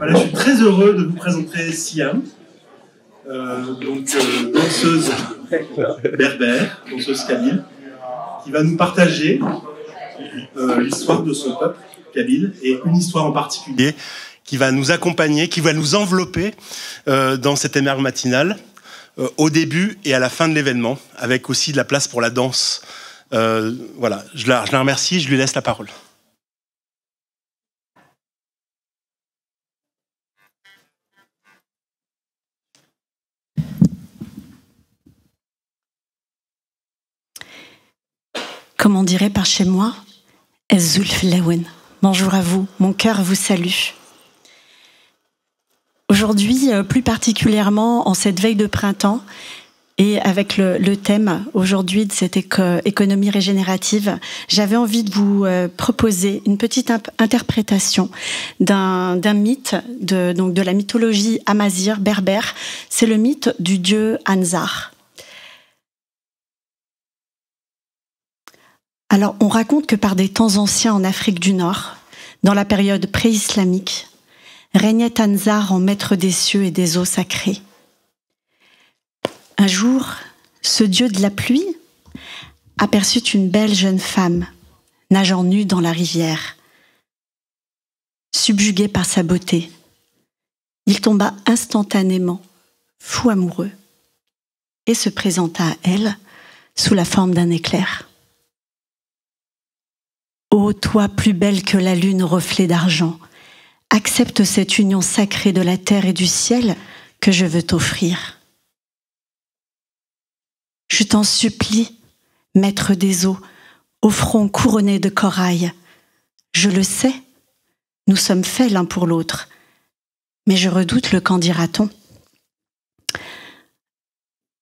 Voilà, je suis très heureux de vous présenter Siam, danseuse berbère, danseuse kabyle, qui va nous partager l'histoire de son peuple kabyle et une histoire en particulier qui va nous accompagner, qui va nous envelopper dans cette émerge matinale au début et à la fin de l'événement, avec aussi de la place pour la danse. Voilà, je la remercie, je lui laisse la parole. Comme on dirait par chez moi, Ez-Zulf Lawen. Bonjour à vous, mon cœur vous salue. Aujourd'hui, plus particulièrement en cette veille de printemps, et avec le thème aujourd'hui de cette économie régénérative, j'avais envie de vous proposer une petite interprétation d'un mythe de la mythologie amazigh berbère. C'est le mythe du dieu Anzar. Alors, on raconte que par des temps anciens en Afrique du Nord, dans la période pré-islamique, régnait Anzar en maître des cieux et des eaux sacrées. Un jour, ce dieu de la pluie aperçut une belle jeune femme nageant nue dans la rivière. Subjugué par sa beauté, il tomba instantanément, fou amoureux, et se présenta à elle sous la forme d'un éclair. Ô toi plus belle que la lune au reflet d'argent, accepte cette union sacrée de la terre et du ciel que je veux t'offrir. Je t'en supplie, maître des eaux, au front couronné de corail. Je le sais, nous sommes faits l'un pour l'autre, mais je redoute le qu'en dira-t-on.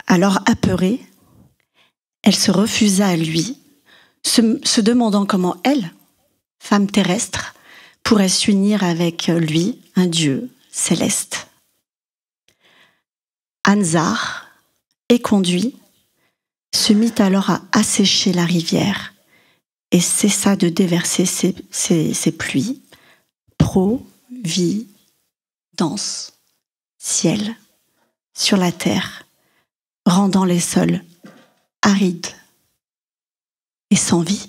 Alors apeurée, elle se refusa à lui, se demandant comment elle, femme terrestre, pourrait s'unir avec lui, un dieu céleste. Anzar, éconduit, se mit alors à assécher la rivière et cessa de déverser ses pluies, providence, ciel, sur la terre, rendant les sols arides et sans vie.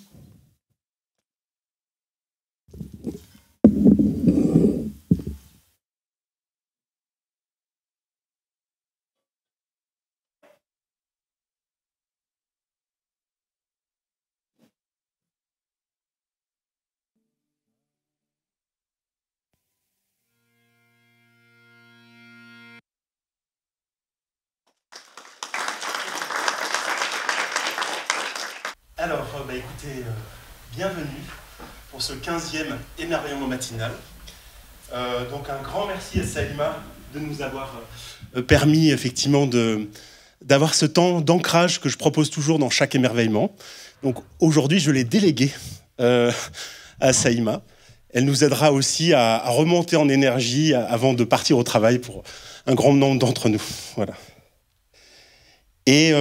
Alors, écoutez, bienvenue pour ce 15e émerveillement matinal. Donc un grand merci à Saïma de nous avoir permis effectivement d'avoir ce temps d'ancrage que je propose toujours dans chaque émerveillement. Donc aujourd'hui, je l'ai délégué à Saïma. Elle nous aidera aussi à remonter en énergie avant de partir au travail pour un grand nombre d'entre nous. Voilà. Et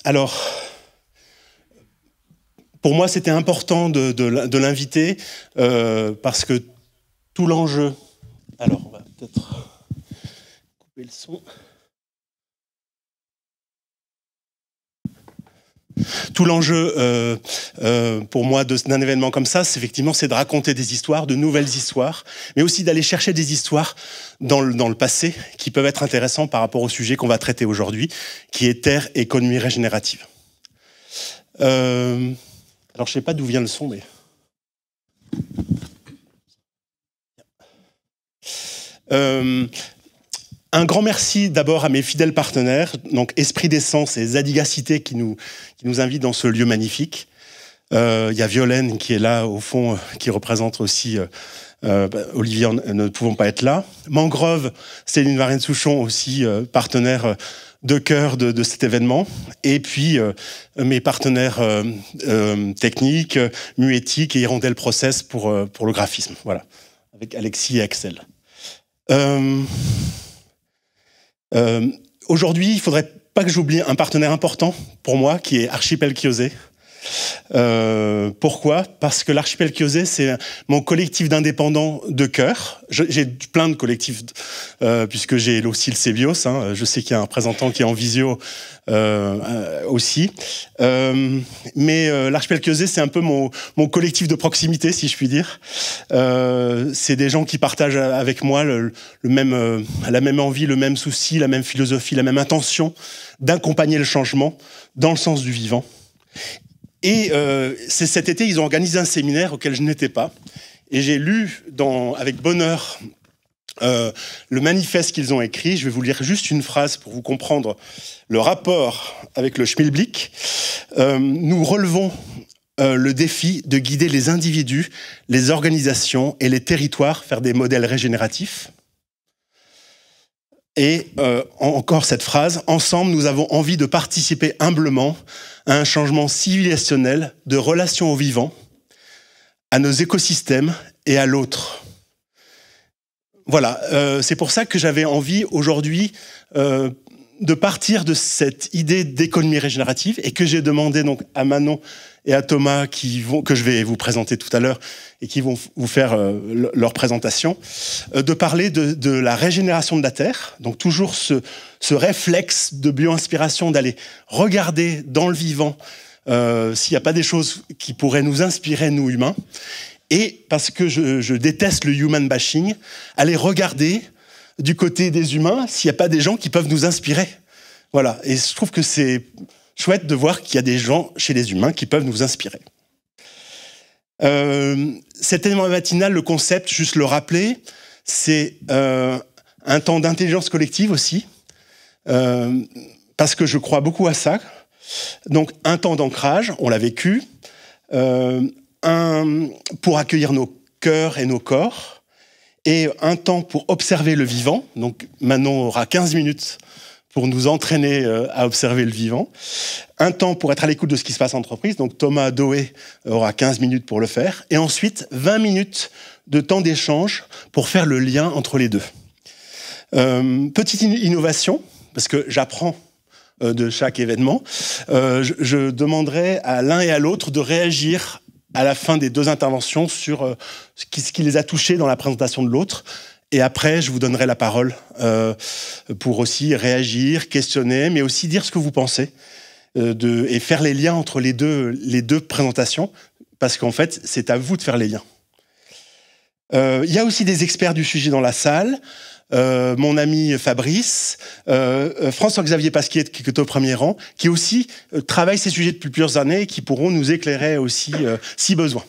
alors... Pour moi, c'était important de l'inviter parce que tout l'enjeu... Alors, on va peut-être couper le son. Tout l'enjeu pour moi d'un événement comme ça, c'est effectivement de raconter des histoires, de nouvelles histoires, mais aussi d'aller chercher des histoires dans le passé qui peuvent être intéressants par rapport au sujet qu'on va traiter aujourd'hui, qui est Terre et économie régénérative. Alors, je ne sais pas d'où vient le son, mais... Un grand merci d'abord à mes fidèles partenaires, donc Esprit d'Essence et Zadigacité qui nous invitent dans ce lieu magnifique. Il y a Violaine qui est là, au fond, qui représente aussi... Olivier, ne pouvons pas être là. Mangrove, Céline Varenne-Souchon, aussi partenaire de cœur de cet événement. Et puis, mes partenaires techniques, Muétique et Hirondelle Process pour le graphisme. Voilà, avec Alexis et Axel. Aujourd'hui, il ne faudrait pas que j'oublie un partenaire important pour moi, qui est Archipel Kiosé. Pourquoi? Parce que l'Archipel Chiosé, c'est mon collectif d'indépendants de cœur. J'ai plein de collectifs, puisque j'ai aussi le CBIOS. Hein. Je sais qu'il y a un représentant qui est en visio aussi. Mais l'Archipel Chiosé, c'est un peu mon collectif de proximité, si je puis dire. C'est des gens qui partagent avec moi la même envie, le même souci, la même philosophie, la même intention d'accompagner le changement dans le sens du vivant. Et c'est cet été, ils ont organisé un séminaire auquel je n'étais pas. Et j'ai lu avec bonheur le manifeste qu'ils ont écrit. Je vais vous lire juste une phrase pour vous comprendre le rapport avec le Schmilblick. Nous relevons le défi de guider les individus, les organisations et les territoires vers des modèles régénératifs. Et encore cette phrase, ensemble, nous avons envie de participer humblement à un changement civilisationnel de relation au vivant, à nos écosystèmes et à l'autre. Voilà, c'est pour ça que j'avais envie aujourd'hui de partir de cette idée d'économie régénérative et que j'ai demandé donc à Manon et à Thomas que je vais vous présenter tout à l'heure et qui vont vous faire leur présentation, de parler de la régénération de la Terre. Donc toujours ce réflexe de bio-inspiration d'aller regarder dans le vivant s'il n'y a pas des choses qui pourraient nous inspirer, nous humains. Et parce que je déteste le human bashing, aller regarder du côté des humains s'il n'y a pas des gens qui peuvent nous inspirer. Voilà. Et je trouve que c'est chouette de voir qu'il y a des gens chez les humains qui peuvent nous inspirer. Cet événement matinal, le concept, juste le rappeler, c'est un temps d'intelligence collective aussi, parce que je crois beaucoup à ça. Donc un temps d'ancrage, on l'a vécu, pour accueillir nos cœurs et nos corps, et un temps pour observer le vivant. Donc Manon aura 15 minutes pour nous entraîner à observer le vivant. Un temps pour être à l'écoute de ce qui se passe en entreprise. Donc Thomas Doé aura 15 minutes pour le faire. Et ensuite, 20 minutes de temps d'échange pour faire le lien entre les deux. Petite innovation, parce que j'apprends de chaque événement. Je demanderai à l'un et à l'autre de réagir à la fin des deux interventions sur ce qui les a touchés dans la présentation de l'autre. Et après, je vous donnerai la parole pour aussi réagir, questionner, mais aussi dire ce que vous pensez et faire les liens entre les deux présentations, parce qu'en fait, c'est à vous de faire les liens. Il y a aussi des experts du sujet dans la salle. Mon ami Fabrice, François-Xavier Pasquier, qui est au premier rang, qui aussi travaille ces sujets depuis plusieurs années et qui pourront nous éclairer aussi si besoin.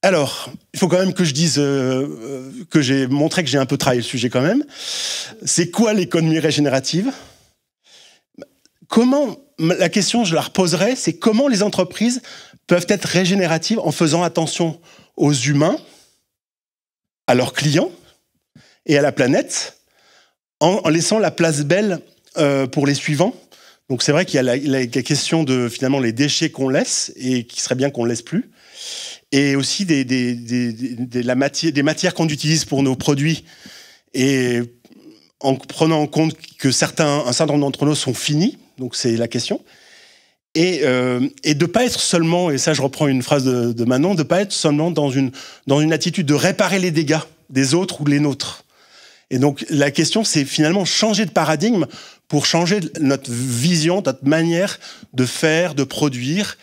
Alors, il faut quand même que je dise que j'ai montré que j'ai un peu travaillé le sujet quand même. C'est quoi l'économie régénérative? La question, je la reposerai, c'est comment les entreprises peuvent être régénératives en faisant attention aux humains, à leurs clients et à la planète, en laissant la place belle pour les suivants. Donc c'est vrai qu'il y a la question de finalement les déchets qu'on laisse et qu'il serait bien qu'on ne laisse plus. Et aussi des matières qu'on utilise pour nos produits, et en prenant en compte que un certain nombre d'entre nous sont finis, donc c'est la question, et de pas être seulement, et ça je reprends une phrase de Manon, de pas être seulement dans une attitude de réparer les dégâts des autres ou les nôtres. Et donc la question, c'est finalement changer de paradigme pour changer notre vision, notre manière de faire, de produire.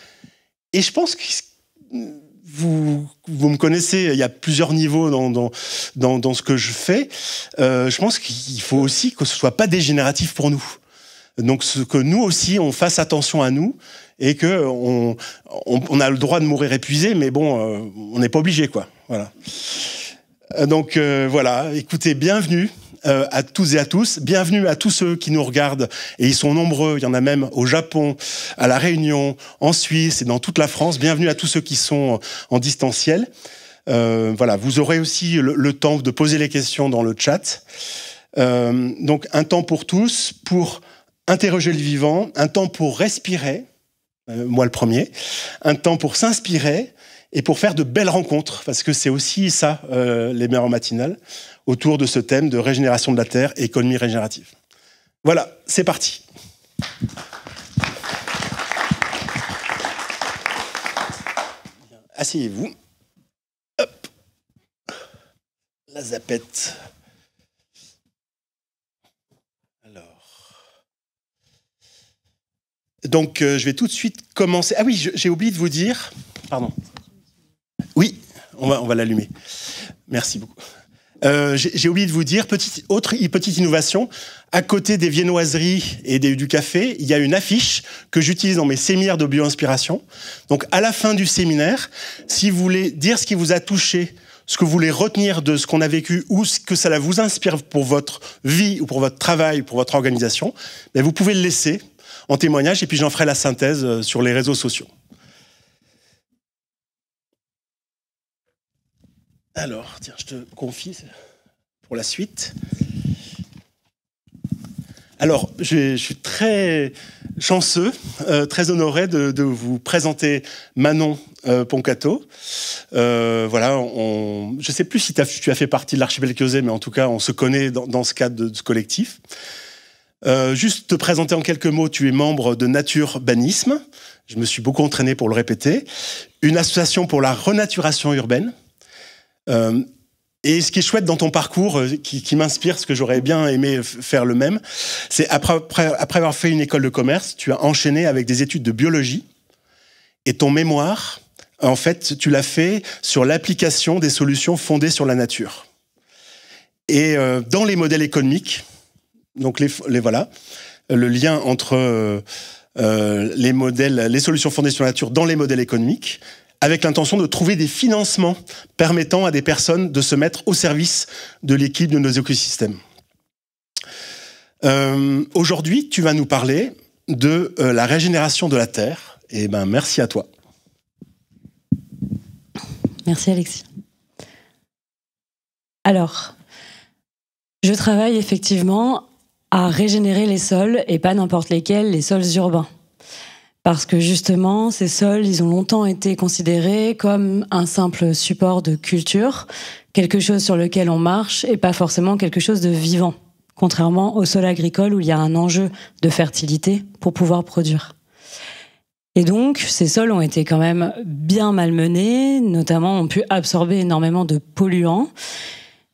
Et je pense que vous me connaissez, il y a plusieurs niveaux dans ce que je fais. Je pense qu'il faut aussi que ce soit pas dégénératif pour nous. Donc que nous aussi, on fasse attention à nous et que on a le droit de mourir épuisé, mais bon, on n'est pas obligé, quoi. Voilà. Donc voilà, écoutez, bienvenue à tous et à tous. Bienvenue à tous ceux qui nous regardent, et ils sont nombreux, il y en a même au Japon, à La Réunion, en Suisse et dans toute la France. Bienvenue à tous ceux qui sont en distanciel. Voilà, vous aurez aussi le temps de poser les questions dans le chat. Donc un temps pour tous, pour interroger le vivant, un temps pour respirer, moi le premier, un temps pour s'inspirer et pour faire de belles rencontres, parce que c'est aussi ça, les meilleures matinales, autour de ce thème de régénération de la Terre et économie régénérative. Voilà, c'est parti. asseyez-vous. Hop. La zapette. Donc, je vais tout de suite commencer. Ah oui, j'ai oublié de vous dire... Pardon. Oui, on va l'allumer. Merci beaucoup. J'ai oublié de vous dire, petite innovation, à côté des viennoiseries et du café, il y a une affiche que j'utilise dans mes séminaires de bio-inspiration. Donc, à la fin du séminaire, si vous voulez dire ce qui vous a touché, ce que vous voulez retenir de ce qu'on a vécu ou ce que ça vous inspire pour votre vie ou pour votre travail ou pour votre organisation, ben vous pouvez le laisser en témoignage, et puis j'en ferai la synthèse sur les réseaux sociaux. Alors, tiens, je te confie pour la suite. Alors, je suis très chanceux, très honoré de vous présenter Manon Poncato. Voilà, je ne sais plus si tu as fait partie de l'archipel Crozet, mais en tout cas, on se connaît dans ce cadre de ce collectif. Juste te présenter en quelques mots, tu es membre de Naturbanisme, je me suis beaucoup entraîné pour le répéter, une association pour la renaturation urbaine. Et ce qui est chouette dans ton parcours, qui m'inspire, ce que j'aurais bien aimé faire le même, c'est après avoir fait une école de commerce, tu as enchaîné avec des études de biologie, et ton mémoire, en fait, tu l'as fait sur l'application des solutions fondées sur la nature. Et dans les modèles économiques, donc voilà, le lien entre les solutions fondées sur la nature dans les modèles économiques, avec l'intention de trouver des financements permettant à des personnes de se mettre au service de l'équilibre de nos écosystèmes. Aujourd'hui, tu vas nous parler de la régénération de la Terre. Et ben, merci à toi. Merci Alexis. Alors, je travaille effectivement à régénérer les sols, et pas n'importe lesquels, les sols urbains. Parce que justement, ces sols, ils ont longtemps été considérés comme un simple support de culture, quelque chose sur lequel on marche, et pas forcément quelque chose de vivant, contrairement au sol agricole où il y a un enjeu de fertilité pour pouvoir produire. Et donc, ces sols ont été quand même bien malmenés, notamment ont pu absorber énormément de polluants.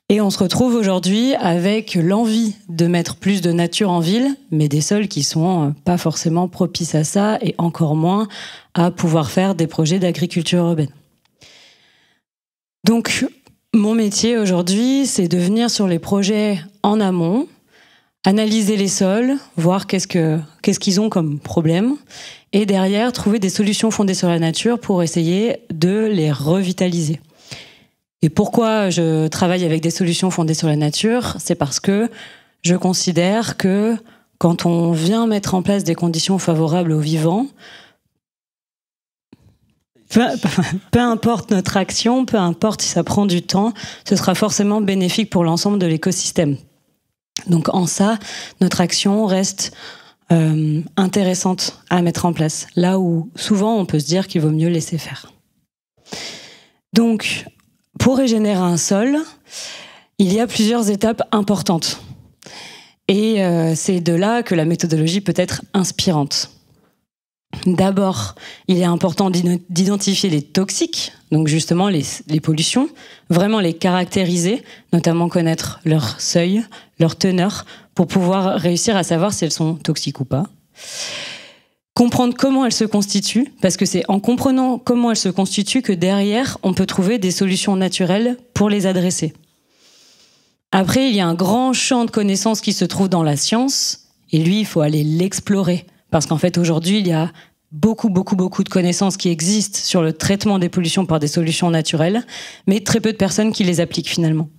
Et on se retrouve aujourd'hui avec l'envie de mettre plus de nature en ville, mais des sols qui sont pas forcément propices à ça, et encore moins à pouvoir faire des projets d'agriculture urbaine. Donc, mon métier aujourd'hui, c'est de venir sur les projets en amont, analyser les sols, voir qu'est-ce qu'ils ont comme problème, et derrière, trouver des solutions fondées sur la nature pour essayer de les revitaliser. Et pourquoi je travaille avec des solutions fondées sur la nature ? C'est parce que je considère que quand on vient mettre en place des conditions favorables aux vivants, peu importe notre action, peu importe si ça prend du temps, ce sera forcément bénéfique pour l'ensemble de l'écosystème. Donc en ça, notre action reste intéressante à mettre en place, là où souvent on peut se dire qu'il vaut mieux laisser faire. Donc, pour régénérer un sol, il y a plusieurs étapes importantes. Et c'est de là que la méthodologie peut être inspirante. D'abord, il est important d'identifier les toxiques, donc justement les pollutions, vraiment les caractériser, notamment connaître leur seuil, leur teneur, pour pouvoir réussir à savoir si elles sont toxiques ou pas. Comprendre comment elles se constituent, parce que c'est en comprenant comment elles se constituent que derrière, on peut trouver des solutions naturelles pour les adresser. Après, il y a un grand champ de connaissances qui se trouve dans la science, et lui, il faut aller l'explorer. Parce qu'en fait, aujourd'hui, il y a beaucoup de connaissances qui existent sur le traitement des pollutions par des solutions naturelles, mais très peu de personnes qui les appliquent finalement.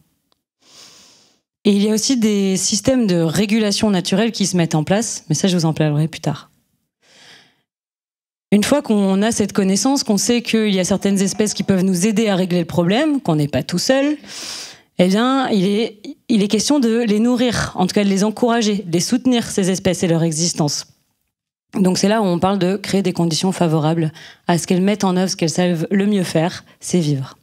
Et il y a aussi des systèmes de régulation naturelle qui se mettent en place, mais ça, je vous en parlerai plus tard. Une fois qu'on a cette connaissance, qu'on sait qu'il y a certaines espèces qui peuvent nous aider à régler le problème, qu'on n'est pas tout seul, eh bien, il est question de les nourrir, en tout cas de les encourager, de les soutenir, ces espèces et leur existence. Donc c'est là où on parle de créer des conditions favorables à ce qu'elles mettent en œuvre, ce qu'elles savent le mieux faire, c'est vivre.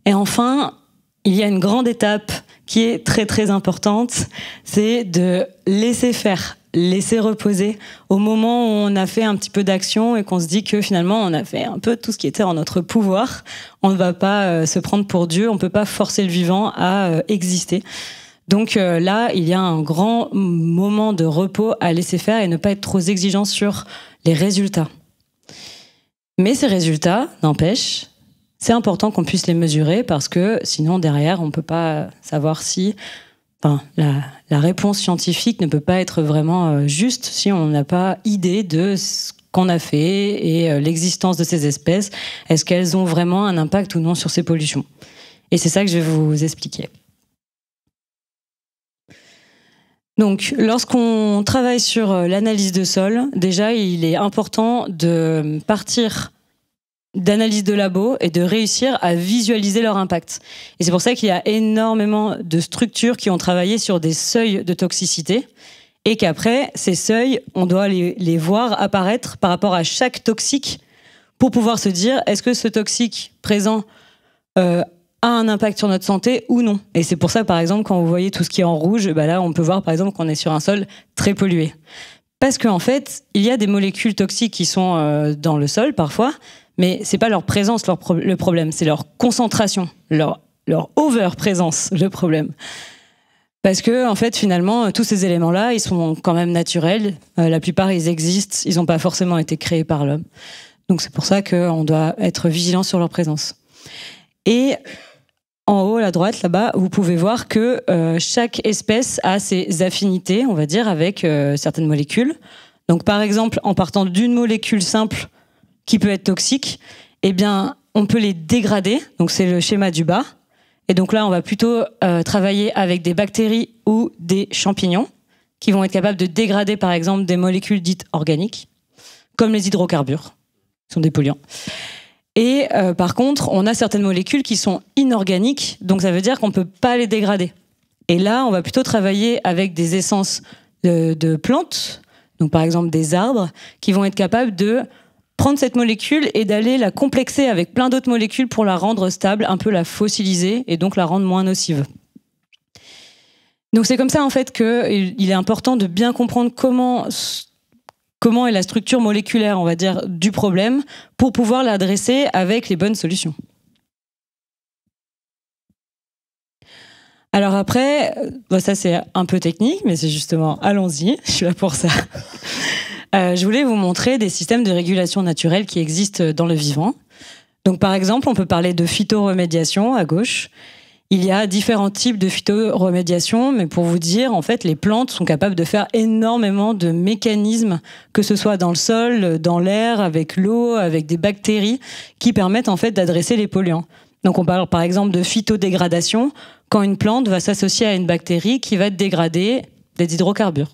Et enfin, il y a une grande étape qui est très très importante, c'est de laisser faire laisser reposer au moment où on a fait un petit peu d'action et qu'on se dit que finalement on a fait un peu tout ce qui était en notre pouvoir. On ne va pas se prendre pour Dieu, on ne peut pas forcer le vivant à exister. Donc là, il y a un grand moment de repos à laisser faire et ne pas être trop exigeant sur les résultats. Mais ces résultats, n'empêche, c'est important qu'on puisse les mesurer parce que sinon, derrière, on ne peut pas savoir si... Enfin, la réponse scientifique ne peut pas être vraiment juste si on n'a pas idée de ce qu'on a fait et l'existence de ces espèces. Est-ce qu'elles ont vraiment un impact ou non sur ces pollutions? Et c'est ça que je vais vous expliquer. Donc, lorsqu'on travaille sur l'analyse de sol, déjà, il est important de partir d'analyse de labo et de réussir à visualiser leur impact. Et c'est pour ça qu'il y a énormément de structures qui ont travaillé sur des seuils de toxicité et qu'après, ces seuils, on doit les voir apparaître par rapport à chaque toxique pour pouvoir se dire, est-ce que ce toxique présent a un impact sur notre santé ou non? Et c'est pour ça, par exemple, quand vous voyez tout ce qui est en rouge, bah là, on peut voir, par exemple, qu'on est sur un sol très pollué. Parce qu'en fait, il y a des molécules toxiques qui sont dans le sol, parfois, mais c'est pas leur présence le problème, c'est leur concentration, leur over-présence le problème. Parce que, en fait, finalement, tous ces éléments-là, ils sont quand même naturels. La plupart, ils existent, ils n'ont pas forcément été créés par l'homme. Donc c'est pour ça qu'on doit être vigilant sur leur présence. Et en haut, à droite, là-bas, vous pouvez voir que chaque espèce a ses affinités, on va dire, avec certaines molécules. Donc par exemple, en partant d'une molécule simple qui peut être toxique, eh bien, on peut les dégrader. Donc, c'est le schéma du bas. Et donc là, on va plutôt travailler avec des bactéries ou des champignons qui vont être capables de dégrader, par exemple, des molécules dites organiques, comme les hydrocarbures, qui sont des polluants. Et par contre, on a certaines molécules qui sont inorganiques, donc ça veut dire qu'on ne peut pas les dégrader. Et là, on va plutôt travailler avec des essences de plantes, donc par exemple des arbres, qui vont être capables de prendre cette molécule et d'aller la complexer avec plein d'autres molécules pour la rendre stable, un peu la fossiliser et donc la rendre moins nocive. Donc c'est comme ça en fait qu'il est important de bien comprendre comment est la structure moléculaire, on va dire, du problème pour pouvoir l'adresser avec les bonnes solutions. Alors après, ça c'est un peu technique, mais c'est justement, allons-y, je suis là pour ça. Je voulais vous montrer des systèmes de régulation naturelle qui existent dans le vivant. Donc, par exemple, on peut parler de phytoremédiation à gauche. Il y a différents types de phytoremédiation, mais pour vous dire, en fait, les plantes sont capables de faire énormément de mécanismes, que ce soit dans le sol, dans l'air, avec l'eau, avec des bactéries, qui permettent en fait d'adresser les polluants. Donc, on parle par exemple de phytodégradation, quand une plante va s'associer à une bactérie qui va dégrader des hydrocarbures.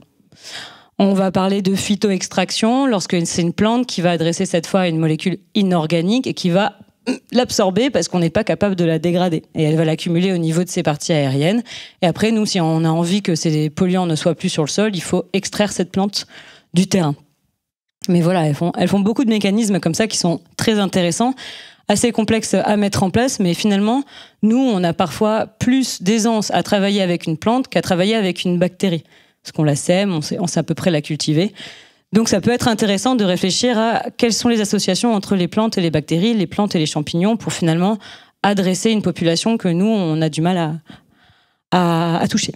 On va parler de phytoextraction lorsque c'est une plante qui va adresser cette fois une molécule inorganique et qui va l'absorber parce qu'on n'est pas capable de la dégrader. Et elle va l'accumuler au niveau de ses parties aériennes. Et après, nous, si on a envie que ces polluants ne soient plus sur le sol, il faut extraire cette plante du terrain. Mais voilà, elles font beaucoup de mécanismes comme ça qui sont très intéressants, assez complexes à mettre en place. Mais finalement, nous, on a parfois plus d'aisance à travailler avec une plante qu'à travailler avec une bactérie. Parce qu'on la sème, on sait à peu près la cultiver. Donc ça peut être intéressant de réfléchir à quelles sont les associations entre les plantes et les bactéries, les plantes et les champignons, pour finalement adresser une population que nous, on a du mal à toucher.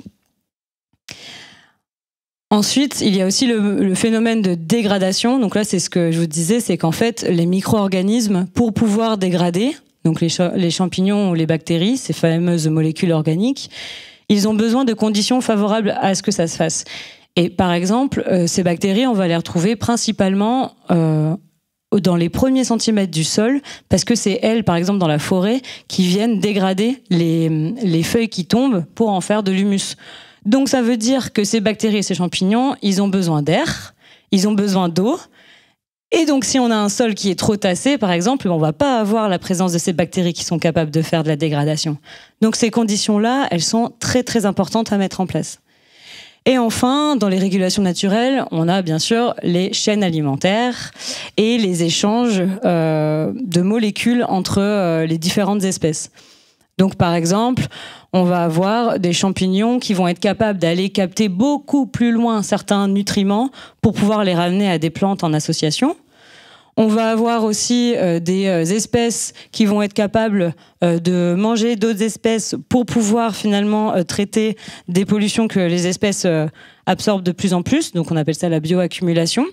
Ensuite, il y a aussi le phénomène de dégradation. Donc là, c'est ce que je vous disais, c'est qu'en fait, les micro-organismes, pour pouvoir dégrader, donc les champignons ou les bactéries, ces fameuses molécules organiques, ils ont besoin de conditions favorables à ce que ça se fasse. Et par exemple, ces bactéries, on va les retrouver principalement dans les premiers centimètres du sol, parce que c'est elles, par exemple dans la forêt, qui viennent dégrader les feuilles qui tombent pour en faire de l'humus. Donc ça veut dire que ces bactéries et ces champignons, ils ont besoin d'air, ils ont besoin d'eau. Et donc si on a un sol qui est trop tassé, par exemple, on ne va pas avoir la présence de ces bactéries qui sont capables de faire de la dégradation. Donc ces conditions-là, elles sont très très importantes à mettre en place. Et enfin, dans les régulations naturelles, on a bien sûr les chaînes alimentaires et les échanges de molécules entre les différentes espèces. Donc par exemple, on va avoir des champignons qui vont être capables d'aller capter beaucoup plus loin certains nutriments pour pouvoir les ramener à des plantes en association. On va avoir aussi des espèces qui vont être capables de manger d'autres espèces pour pouvoir finalement traiter des pollutions que les espèces absorbent de plus en plus. Donc on appelle ça la bioaccumulation.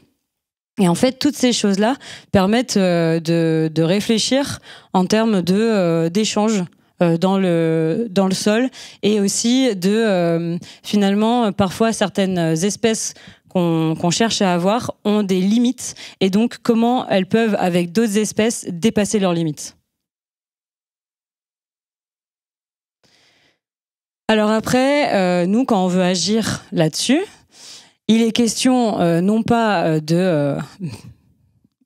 Et en fait, toutes ces choses-là permettent de réfléchir en termes d'échanges dans le sol, et aussi de finalement parfois certaines espèces qu'on cherche à avoir ont des limites, et donc comment elles peuvent avec d'autres espèces dépasser leurs limites. Alors après, nous quand on veut agir là-dessus, il est question non pas de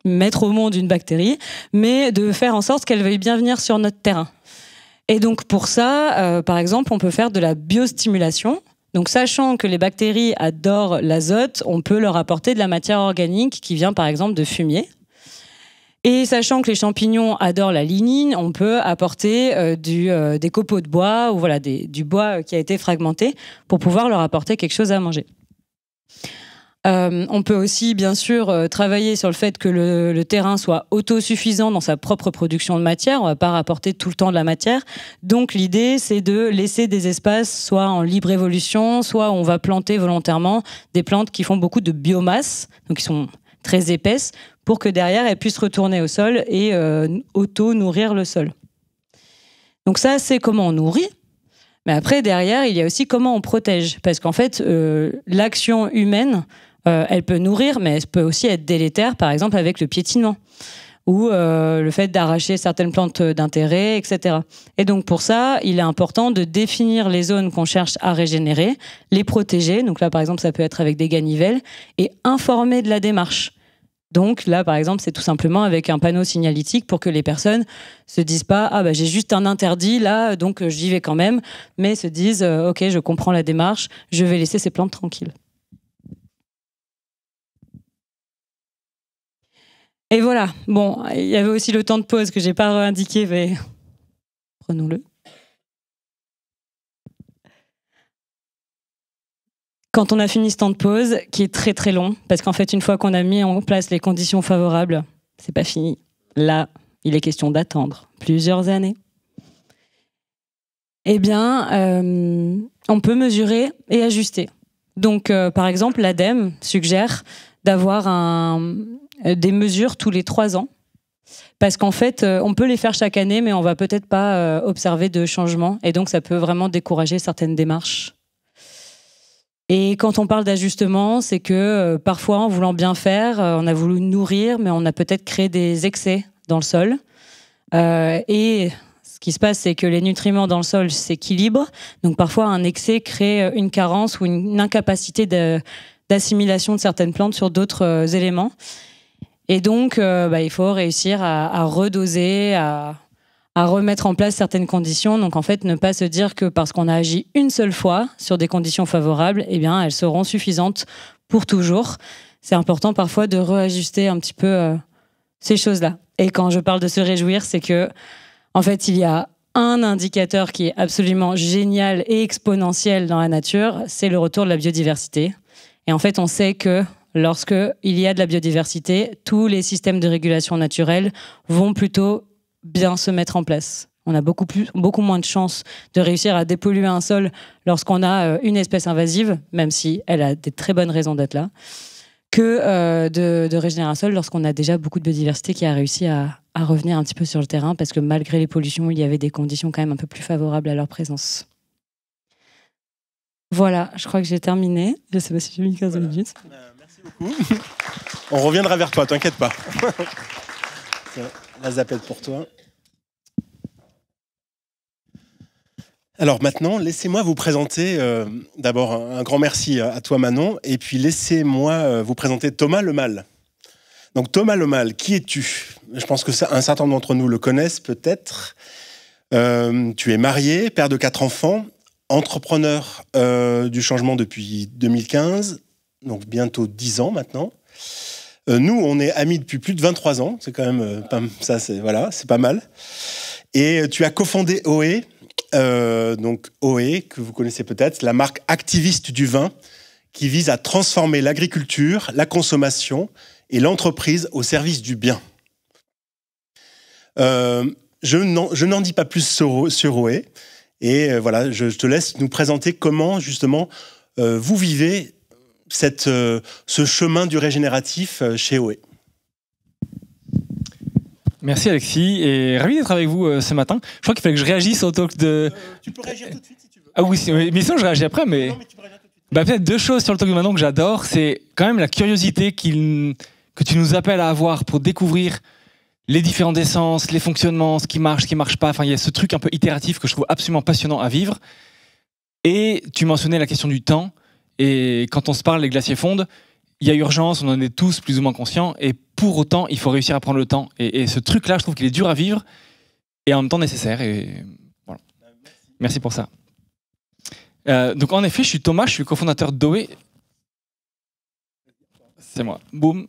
mettre au monde une bactérie, mais de faire en sorte qu'elle veuille bien venir sur notre terrain. Et donc pour ça, par exemple, on peut faire de la biostimulation. Donc sachant que les bactéries adorent l'azote, on peut leur apporter de la matière organique qui vient par exemple de fumier. Et sachant que les champignons adorent la lignine, on peut apporter des copeaux de bois ou voilà, du bois qui a été fragmenté pour pouvoir leur apporter quelque chose à manger. On peut aussi, bien sûr, travailler sur le fait que le terrain soit autosuffisant dans sa propre production de matière. On ne va pas rapporter tout le temps de la matière. Donc, l'idée, c'est de laisser des espaces, soit en libre évolution, soit on va planter volontairement des plantes qui font beaucoup de biomasse, donc qui sont très épaisses, pour que derrière, elles puissent retourner au sol et auto-nourrir le sol. Donc ça, c'est comment on nourrit. Mais après, derrière, il y a aussi comment on protège. Parce qu'en fait, l'action humaine, elle peut nourrir, mais elle peut aussi être délétère, par exemple avec le piétinement ou le fait d'arracher certaines plantes d'intérêt, etc. Et donc pour ça, il est important de définir les zones qu'on cherche à régénérer, les protéger. Donc là, par exemple, ça peut être avec des ganivelles, et informer de la démarche. Donc là, par exemple, c'est tout simplement avec un panneau signalétique pour que les personnes se disent pas « Ah, bah, j'ai juste un interdit là, donc j'y vais quand même », mais se disent « Ok, je comprends la démarche, je vais laisser ces plantes tranquilles ». Et voilà. Bon, il y avait aussi le temps de pause que j'ai pas indiqué, mais prenons-le. Quand on a fini ce temps de pause, qui est très très long, parce qu'en fait, une fois qu'on a mis en place les conditions favorables, c'est pas fini. Là, il est question d'attendre plusieurs années. Eh bien, on peut mesurer et ajuster. Donc, par exemple, l'ADEME suggère d'avoir des mesures tous les 3 ans. Parce qu'en fait, on peut les faire chaque année, mais on va peut-être pas observer de changement. Et donc, ça peut vraiment décourager certaines démarches. Et quand on parle d'ajustement, c'est que parfois, en voulant bien faire, on a voulu nourrir, mais on a peut-être créé des excès dans le sol. Et ce qui se passe, c'est que les nutriments dans le sol s'équilibrent. Donc parfois, un excès crée une carence ou une incapacité d'assimilation de certaines plantes sur d'autres éléments. Et donc, il faut réussir à redoser, à remettre en place certaines conditions. Donc, en fait, ne pas se dire que parce qu'on a agi une seule fois sur des conditions favorables, eh bien, elles seront suffisantes pour toujours. C'est important parfois de réajuster un petit peu ces choses-là. Et quand je parle de se réjouir, c'est que, en fait, il y a un indicateur qui est absolument génial et exponentiel dans la nature, c'est le retour de la biodiversité. Et en fait, on sait que lorsqu'il y a de la biodiversité, tous les systèmes de régulation naturelle vont plutôt bien se mettre en place. On a beaucoup moins de chances de réussir à dépolluer un sol lorsqu'on a une espèce invasive, même si elle a des très bonnes raisons d'être là, que de régénérer un sol lorsqu'on a déjà beaucoup de biodiversité qui a réussi à revenir un petit peu sur le terrain, parce que malgré les pollutions, il y avait des conditions quand même un peu plus favorables à leur présence. Voilà, je crois que j'ai terminé. Je ne sais pas si j'ai mis 15 minutes. Merci beaucoup. On reviendra vers toi, t'inquiète pas. La zapette pour toi. Alors maintenant, laissez-moi vous présenter, d'abord un grand merci à toi Manon, et puis laissez-moi vous présenter Thomas Lemal. Donc Thomas Lemal, qui es-tu ? Je pense que un certain nombre d'entre nous le connaissent peut-être. Tu es marié, père de 4 enfants, entrepreneur du changement depuis 2015, donc bientôt 10 ans maintenant. Nous, on est amis depuis plus de 23 ans, c'est quand même ça, c'est pas mal. Et tu as cofondé OE, donc OE, que vous connaissez peut-être, la marque activiste du vin, qui vise à transformer l'agriculture, la consommation et l'entreprise au service du bien. Je n'en dis pas plus sur OE, et voilà, je te laisse nous présenter comment, justement, vous vivez ce chemin du régénératif chez OE. Merci Alexis, et ravi d'être avec vous ce matin. Je crois qu'il fallait que je réagisse au talk de... Tu peux réagir tout de suite si tu veux. Ah oui, mais sinon je réagis après, mais... Non, mais tu peux réagir tout de suite. Bah, peut-être deux choses sur le talk de Manon que j'adore, c'est quand même la curiosité que tu nous appelles à avoir pour découvrir les différentes essences, les fonctionnements, ce qui marche pas. Enfin, il y a ce truc un peu itératif que je trouve absolument passionnant à vivre. Et tu mentionnais la question du temps, et quand on se parle, les glaciers fondent. Il y a urgence, on en est tous plus ou moins conscients, et pour autant, il faut réussir à prendre le temps. Et ce truc-là, je trouve qu'il est dur à vivre, et en même temps nécessaire. Et voilà. Merci pour ça. Donc en effet, je suis Thomas, je suis le cofondateur d'OE. C'est moi. Boum.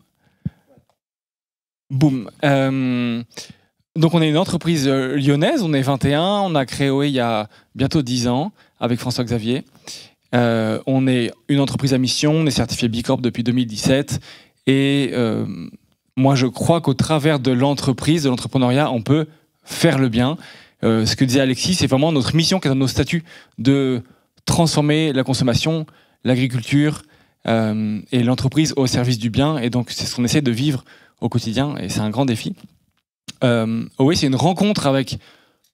Boum. Donc on est une entreprise lyonnaise, on est 21, on a créé OE il y a bientôt 10 ans, avec François-Xavier. On est une entreprise à mission, on est certifié B Corp depuis 2017 et moi je crois qu'au travers de l'entreprise, de l'entrepreneuriat, on peut faire le bien. Ce que disait Alexis, c'est vraiment notre mission qui est dans nos statuts de transformer la consommation, l'agriculture et l'entreprise au service du bien, et donc c'est ce qu'on essaie de vivre au quotidien et c'est un grand défi. Oui, c'est une rencontre avec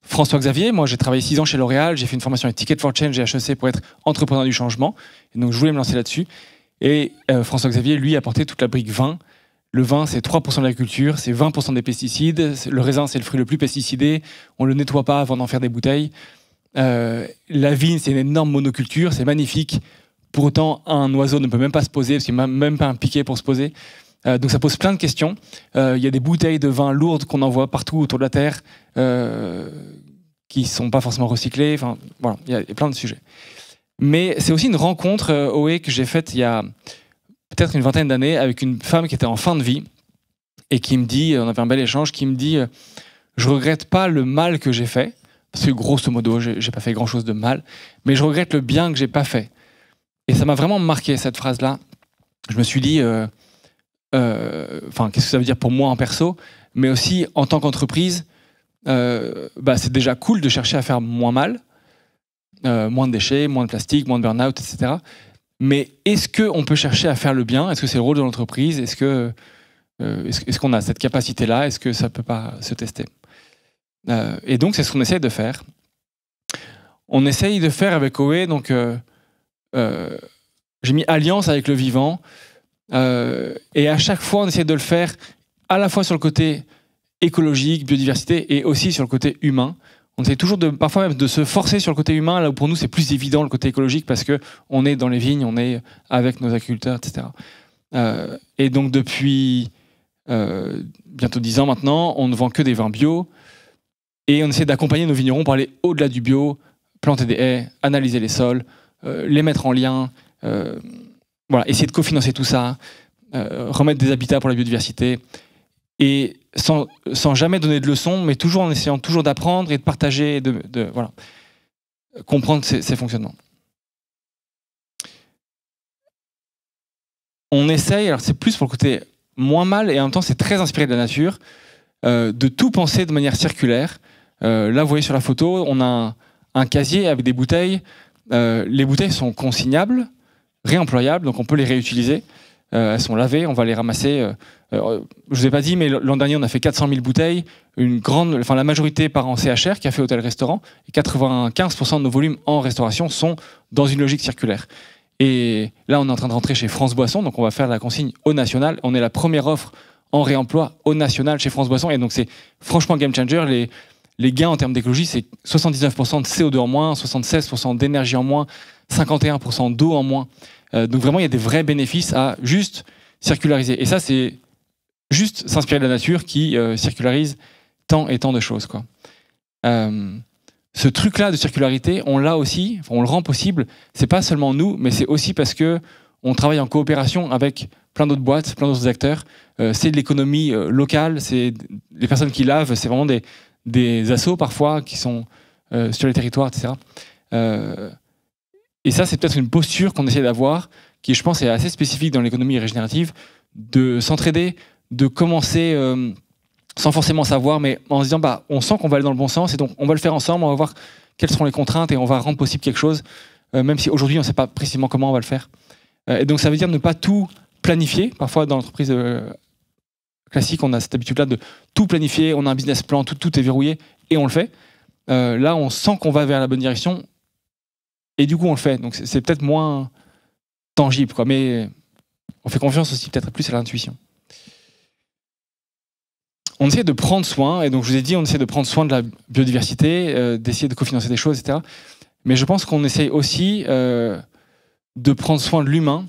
François-Xavier. Moi, j'ai travaillé 6 ans chez L'Oréal, j'ai fait une formation avec Ticket for Change et HEC pour être entrepreneur du changement. Et donc, je voulais me lancer là-dessus. Et François-Xavier, lui, a porté toute la brique vin. Le vin, c'est 3% de l'agriculture, c'est 20% des pesticides. Le raisin, c'est le fruit le plus pesticidé. On ne le nettoie pas avant d'en faire des bouteilles. La vigne, c'est une énorme monoculture, c'est magnifique. Pour autant, un oiseau ne peut même pas se poser, parce qu'il n'y a même pas un piquet pour se poser. Donc ça pose plein de questions. Il y a des bouteilles de vin lourdes qu'on envoie partout autour de la Terre, qui ne sont pas forcément recyclées. Enfin, voilà, il y a plein de sujets. Mais c'est aussi une rencontre OE que j'ai faite il y a peut-être une vingtaine d'années avec une femme qui était en fin de vie et qui me dit, on avait un bel échange, qui me dit je regrette pas le mal que j'ai fait, parce que grosso modo, j'ai pas fait grand-chose de mal, mais je regrette le bien que j'ai pas fait. Et ça m'a vraiment marqué, cette phrase-là. Je me suis dit... qu'est-ce que ça veut dire pour moi en perso, mais aussi en tant qu'entreprise, c'est déjà cool de chercher à faire moins mal, moins de déchets, moins de plastique, moins de burn-out, etc. Mais est-ce qu'on peut chercher à faire le bien? Est-ce que c'est le rôle de l'entreprise? Est-ce qu'on a cette capacité-là? Est-ce que ça ne peut pas se tester? Et donc, c'est ce qu'on essaye de faire. On essaye de faire avec OE, donc j'ai mis alliance avec le vivant. Et à chaque fois, on essaie de le faire à la fois sur le côté écologique, biodiversité, et aussi sur le côté humain. On essaie toujours parfois même de se forcer sur le côté humain, là où pour nous c'est plus évident le côté écologique, parce qu'on est dans les vignes, on est avec nos agriculteurs, etc. Et donc depuis bientôt 10 ans maintenant, on ne vend que des vins bio, et on essaie d'accompagner nos vignerons pour aller au-delà du bio, planter des haies, analyser les sols, les mettre en lien, voilà, essayer de cofinancer tout ça, remettre des habitats pour la biodiversité, et sans jamais donner de leçons, mais toujours en essayant toujours d'apprendre et de partager, et de voilà, comprendre ces fonctionnements. On essaye, alors c'est plus pour le côté moins mal, et en même temps c'est très inspiré de la nature, de tout penser de manière circulaire. Là, vous voyez sur la photo, on a un casier avec des bouteilles. Les bouteilles sont consignables, réemployables, donc on peut les réutiliser. Elles sont lavées, on va les ramasser. Je ne vous ai pas dit, mais l'an dernier, on a fait 400 000 bouteilles. La majorité part en CHR, café, hôtel, restaurant. Et 95% de nos volumes en restauration sont dans une logique circulaire. Et là, on est en train de rentrer chez France Boisson, donc on va faire la consigne au national. On est la première offre en réemploi au national chez France Boisson. Et donc, c'est franchement game changer. Les gains en termes d'écologie, c'est 79% de CO2 en moins, 76% d'énergie en moins, 51% d'eau en moins. Donc vraiment, il y a des vrais bénéfices à juste circulariser. Et ça, c'est juste s'inspirer de la nature qui circularise tant et tant de choses, quoi. Ce truc-là de circularité, on l'a aussi, on le rend possible. C'est pas seulement nous, mais c'est aussi parce que on travaille en coopération avec plein d'autres boîtes, plein d'autres acteurs. C'est de l'économie locale, c'est les personnes qui lavent, c'est vraiment des assos parfois qui sont sur les territoires, etc. Et ça, c'est peut-être une posture qu'on essaie d'avoir, qui, je pense, est assez spécifique dans l'économie régénérative, de s'entraider, de commencer sans forcément savoir, mais en se disant, bah, on sent qu'on va aller dans le bon sens, et donc on va le faire ensemble, on va voir quelles seront les contraintes, et on va rendre possible quelque chose, même si aujourd'hui, on ne sait pas précisément comment on va le faire. Et donc, ça veut dire ne pas tout planifier. Parfois, dans l'entreprise classique, on a cette habitude-là de tout planifier, on a un business plan, tout est verrouillé, et on le fait. Là, on sent qu'on va vers la bonne direction, et du coup, on le fait. Donc, c'est peut-être moins tangible, quoi, mais on fait confiance aussi peut-être plus à l'intuition. On essaie de prendre soin, et donc je vous ai dit, on essaie de prendre soin de la biodiversité, d'essayer de cofinancer des choses, etc. Mais je pense qu'on essaie aussi de prendre soin de l'humain.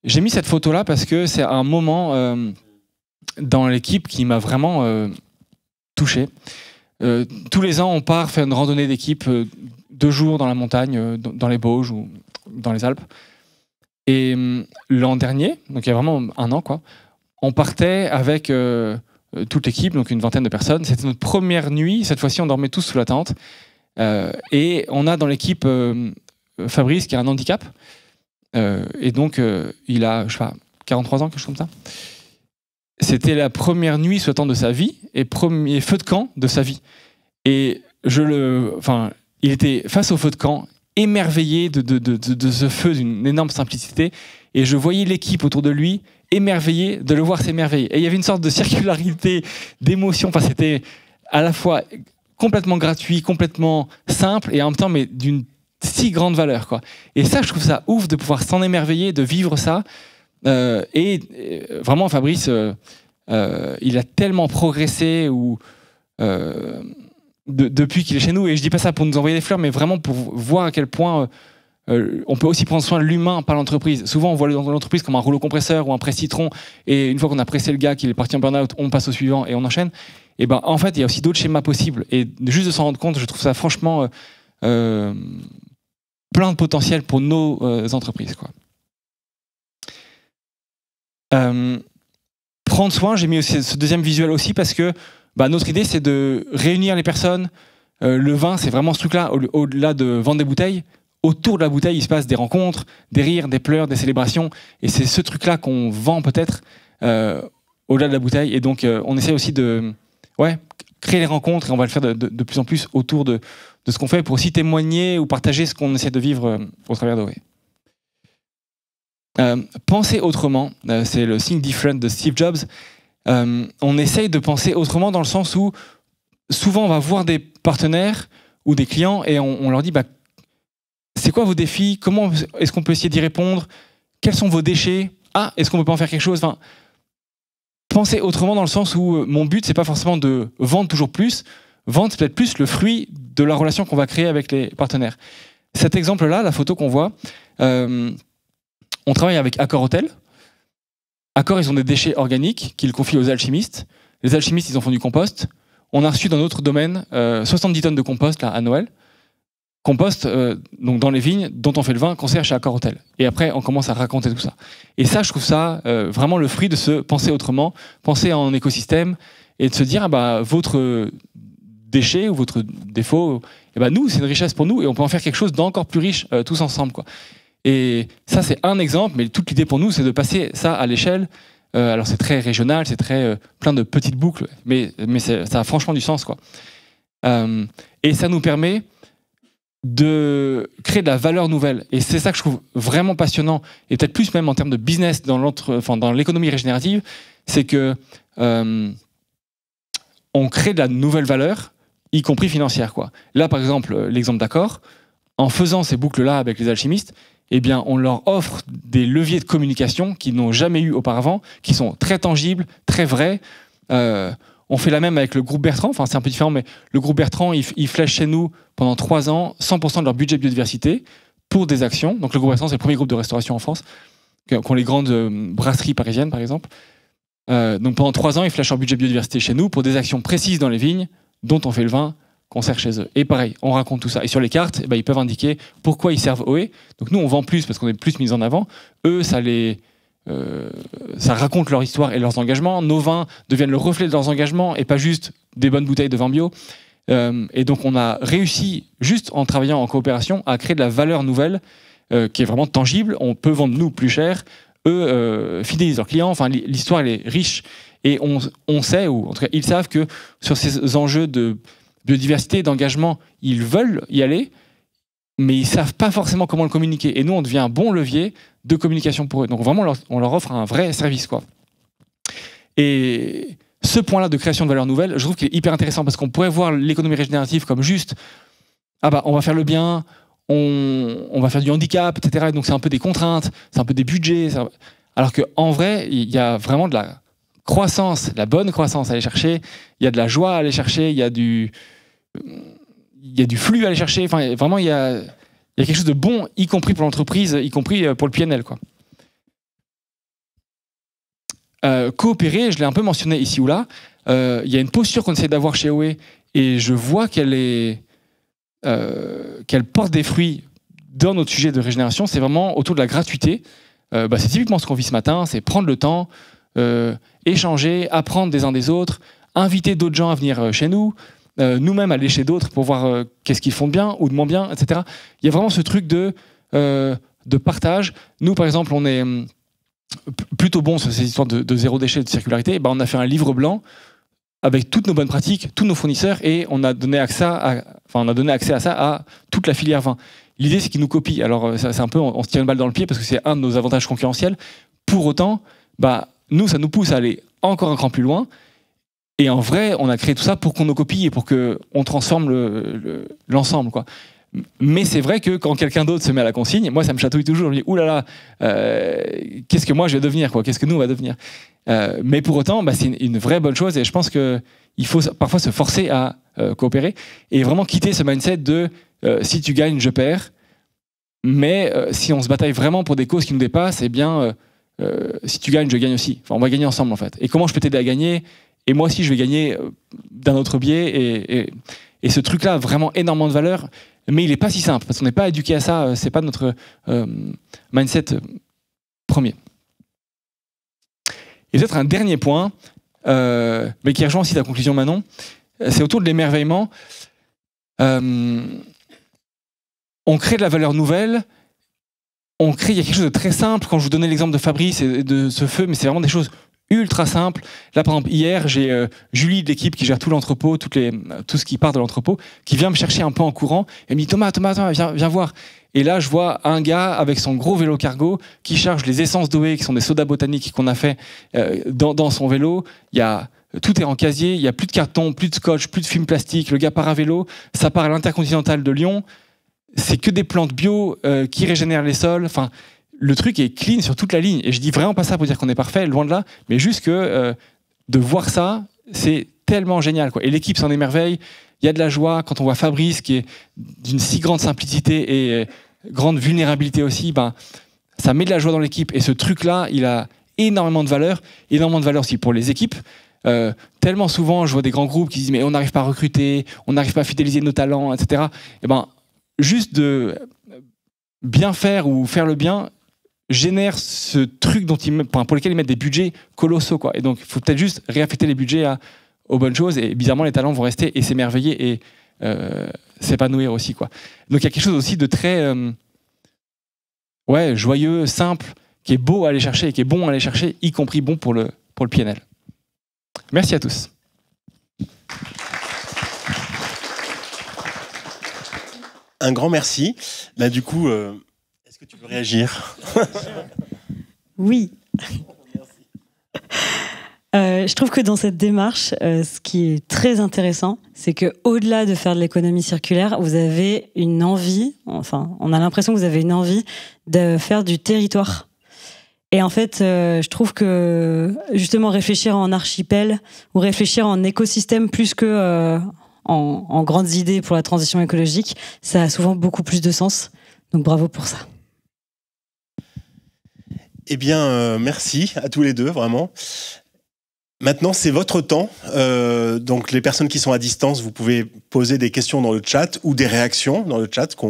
J'ai mis cette photo-là parce que c'est un moment dans l'équipe qui m'a vraiment touché. Tous les ans, on part faire une randonnée d'équipe 2 jours dans la montagne, dans les Bauges ou dans les Alpes. Et l'an dernier, donc il y a vraiment 1 an, quoi, on partait avec toute l'équipe, donc une 20aine de personnes. C'était notre première nuit. Cette fois-ci, on dormait tous sous la tente. Et on a dans l'équipe Fabrice qui a un handicap. Et donc, il a, je sais pas, 43 ans, quelque chose comme ça. C'était la première nuit sous la tente de sa vie et premier feu de camp de sa vie. Et il était face au feu de camp, émerveillé de ce feu d'une énorme simplicité. Et je voyais l'équipe autour de lui émerveillée de le voir s'émerveiller. Et il y avait une sorte de circularité d'émotion. Enfin, c'était à la fois complètement gratuit, complètement simple, et en même temps, mais d'une si grande valeur, quoi. Et ça, je trouve ça ouf de pouvoir s'en émerveiller, de vivre ça. Vraiment, Fabrice, il a tellement progressé depuis qu'il est chez nous. Et je dis pas ça pour nous envoyer des fleurs, mais vraiment pour voir à quel point on peut aussi prendre soin de l'humain par l'entreprise. Souvent, on voit l'entreprise comme un rouleau compresseur ou un presse-citron, et une fois qu'on a pressé le gars, qu'il est parti en burn-out, on passe au suivant et on enchaîne. Et ben, en fait, il y a aussi d'autres schémas possibles. Et juste de s'en rendre compte, je trouve ça franchement plein de potentiel pour nos entreprises, quoi. Prendre soin, j'ai mis aussi ce deuxième visuel aussi parce que notre idée, c'est de réunir les personnes. Le vin, c'est vraiment ce truc-là, au-delà de vendre des bouteilles. Autour de la bouteille, il se passe des rencontres, des rires, des pleurs, des célébrations. Et c'est ce truc-là qu'on vend peut-être au-delà de la bouteille. Et donc, on essaie aussi de créer les rencontres, et on va le faire de plus en plus autour de ce qu'on fait pour aussi témoigner ou partager ce qu'on essaie de vivre au travers d'OE. Penser autrement, c'est le Think Different de Steve Jobs. On essaye de penser autrement dans le sens où souvent on va voir des partenaires ou des clients et on leur dit c'est quoi vos défis, comment est-ce qu'on peut essayer d'y répondre, quels sont vos déchets, est-ce qu'on peut pas en faire quelque chose, penser autrement dans le sens où mon but c'est pas forcément de vendre toujours plus, vendre c'est peut-être plus le fruit de la relation qu'on va créer avec les partenaires. Cet exemple-là, la photo qu'on voit, on travaille avec Accor Hotel. Accor, ils ont des déchets organiques qu'ils confient aux alchimistes. Les alchimistes, ils en font du compost. On a reçu dans notre domaine 70 tonnes de compost là, à Noël. Compost donc dans les vignes dont on fait le vin qu'on sert chez Accor Hotel. Et après, on commence à raconter tout ça. Et ça, je trouve ça vraiment le fruit de se penser autrement, penser en écosystème et de se dire votre déchet ou votre défaut, nous, c'est une richesse pour nous et on peut en faire quelque chose d'encore plus riche tous ensemble, quoi. Et ça, c'est un exemple, mais toute l'idée pour nous, c'est de passer ça à l'échelle. Alors, c'est très régional, c'est très plein de petites boucles, mais ça a franchement du sens, quoi. Et ça nous permet de créer de la valeur nouvelle. Et c'est ça que je trouve vraiment passionnant, et peut-être plus même en termes de business dans l'économie régénérative, c'est que on crée de la nouvelle valeur, y compris financière, quoi. Là, par exemple, l'exemple d'Accor, en faisant ces boucles-là avec les alchimistes, on leur offre des leviers de communication qu'ils n'ont jamais eu auparavant, qui sont très tangibles, très vrais. On fait la même avec le groupe Bertrand, c'est un peu différent, mais le groupe Bertrand, il flèche chez nous pendant 3 ans 100% de leur budget biodiversité pour des actions. Donc le groupe Bertrand, c'est le premier groupe de restauration en France, qu'ont les grandes brasseries parisiennes, par exemple. Donc pendant 3 ans, ils flèchent leur budget biodiversité chez nous pour des actions précises dans les vignes, dont on fait le vin, qu'on sert chez eux. Et pareil, on raconte tout ça. Et sur les cartes, ils peuvent indiquer pourquoi ils servent OE. Donc nous, on vend plus parce qu'on est plus mis en avant. Eux, ça raconte leur histoire et leurs engagements. Nos vins deviennent le reflet de leurs engagements et pas juste des bonnes bouteilles de vin bio. Et donc on a réussi, juste en travaillant en coopération, à créer de la valeur nouvelle qui est vraiment tangible. On peut vendre nous plus cher, eux fidélisent leurs clients. Enfin, l'histoire elle est riche. Et on sait, ou en tout cas ils savent que sur ces enjeux de biodiversité, d'engagement, ils veulent y aller, mais ils savent pas forcément comment le communiquer. Et nous, on devient un bon levier de communication pour eux. Donc vraiment, on leur offre un vrai service, quoi. Et ce point-là de création de valeur nouvelle, je trouve qu'il est hyper intéressant parce qu'on pourrait voir l'économie régénérative comme juste on va faire le bien, on va faire du handicap, etc. Et donc c'est un peu des contraintes, c'est un peu des budgets. Alors qu'en vrai, il y a vraiment de la croissance, la bonne croissance à aller chercher, il y a de la joie à aller chercher, il y a du flux à aller chercher. Enfin, vraiment, il y a quelque chose de bon, y compris pour l'entreprise, y compris pour le PNL, quoi. Coopérer, je l'ai un peu mentionné ici ou là, il y a une posture qu'on essaie d'avoir chez OE et je vois qu'elle porte des fruits dans notre sujet de régénération. C'est vraiment autour de la gratuité. C'est typiquement ce qu'on vit ce matin, c'est prendre le temps, échanger, apprendre des uns des autres, inviter d'autres gens à venir chez nous, nous-mêmes aller chez d'autres pour voir qu'est-ce qu'ils font de bien ou de moins bien, etc. Il y a vraiment ce truc de partage. Nous, par exemple, on est plutôt bon sur ces histoires de zéro déchet, de circularité. On a fait un livre blanc avec toutes nos bonnes pratiques, tous nos fournisseurs, et on a donné accès à ça à toute la filière vin. L'idée, c'est qu'ils nous copient. Alors, c'est un peu, on se tire une balle dans le pied parce que c'est un de nos avantages concurrentiels. Pour autant, nous, ça nous pousse à aller encore un cran plus loin. Et en vrai, on a créé tout ça pour qu'on nous copie et pour qu'on transforme l'ensemble, quoi. Mais c'est vrai que quand quelqu'un d'autre se met à la consigne, moi ça me chatouille toujours, je me dis oulala, qu'est-ce que moi je vais devenir, quoi, qu'est-ce que nous on va devenir. Mais pour autant, c'est une vraie bonne chose et je pense qu'il faut parfois se forcer à coopérer et vraiment quitter ce mindset de si tu gagnes, je perds. Mais si on se bataille vraiment pour des causes qui nous dépassent, eh bien si tu gagnes, je gagne aussi. Enfin, on va gagner ensemble en fait. Et comment je peux t'aider à gagner ? Et moi aussi je vais gagner d'un autre biais et ce truc-là a vraiment énormément de valeur. Mais il n'est pas si simple, parce qu'on n'est pas éduqué à ça, c'est pas notre mindset premier. Et peut-être un dernier point, mais qui rejoint aussi ta conclusion, Manon, c'est autour de l'émerveillement. On crée de la valeur nouvelle, il y a quelque chose de très simple. Quand je vous donnais l'exemple de Fabrice et de ce feu, mais c'est vraiment des choses ultra simple. Là, par exemple, hier, j'ai Julie de l'équipe qui gère tout l'entrepôt, tout ce qui part de l'entrepôt, qui vient me chercher un peu en courant. Elle me dit Thomas, viens voir. Et là, je vois un gars avec son gros vélo cargo qui charge les essences d'OE, qui sont des sodas botaniques qu'on a fait dans son vélo. Tout est en casier, il n'y a plus de carton, plus de scotch, plus de film plastique. Le gars part à vélo, ça part à l'Intercontinental de Lyon. C'est que des plantes bio qui régénèrent les sols. Enfin, le truc est clean sur toute la ligne. Et je dis vraiment pas ça pour dire qu'on est parfait, loin de là, mais juste que de voir ça, c'est tellement génial, quoi. Et l'équipe s'en émerveille. Il y a de la joie quand on voit Fabrice qui est d'une si grande simplicité et grande vulnérabilité aussi. Ça met de la joie dans l'équipe. Et ce truc-là, il a énormément de valeur aussi pour les équipes. Tellement souvent, je vois des grands groupes qui disent mais on n'arrive pas à recruter, on n'arrive pas à fidéliser nos talents, etc. Et juste de bien faire ou faire le bien génère ce truc pour lequel ils mettent des budgets colossaux, quoi. Et donc, il faut peut-être juste réaffecter les budgets aux bonnes choses et bizarrement, les talents vont rester et s'émerveiller et s'épanouir aussi, quoi. Donc, il y a quelque chose aussi de très joyeux, simple, qui est beau à aller chercher et qui est bon à aller chercher, y compris bon pour le PNL. Merci à tous. Un grand merci. Du coup, est-ce que tu veux réagir ? Oui. Je trouve que dans cette démarche, ce qui est très intéressant, c'est que au-delà de faire de l'économie circulaire, vous avez une envie, on a l'impression que vous avez une envie de faire du territoire. Et en fait, je trouve que justement réfléchir en archipel ou réfléchir en écosystème plus que en grandes idées pour la transition écologique, ça a souvent beaucoup plus de sens. Donc bravo pour ça. Eh bien, merci à tous les deux, vraiment. Maintenant, c'est votre temps. Donc, les personnes qui sont à distance, vous pouvez poser des questions dans le chat ou des réactions dans le chat que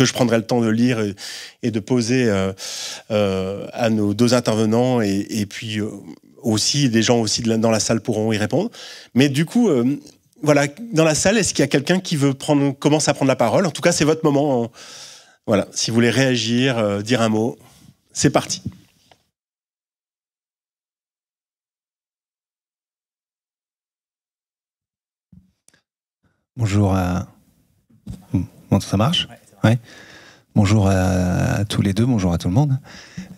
je prendrai le temps de lire et de poser à nos deux intervenants et puis aussi des gens aussi dans la salle pourront y répondre. Mais du coup, voilà, dans la salle, est-ce qu'il y a quelqu'un qui commence à prendre la parole? En tout cas, c'est votre moment. Voilà, si vous voulez réagir, dire un mot, c'est parti. Bonjour à... Bon, ça marche? Ouais. Bonjour à tous les deux, bonjour à tout le monde.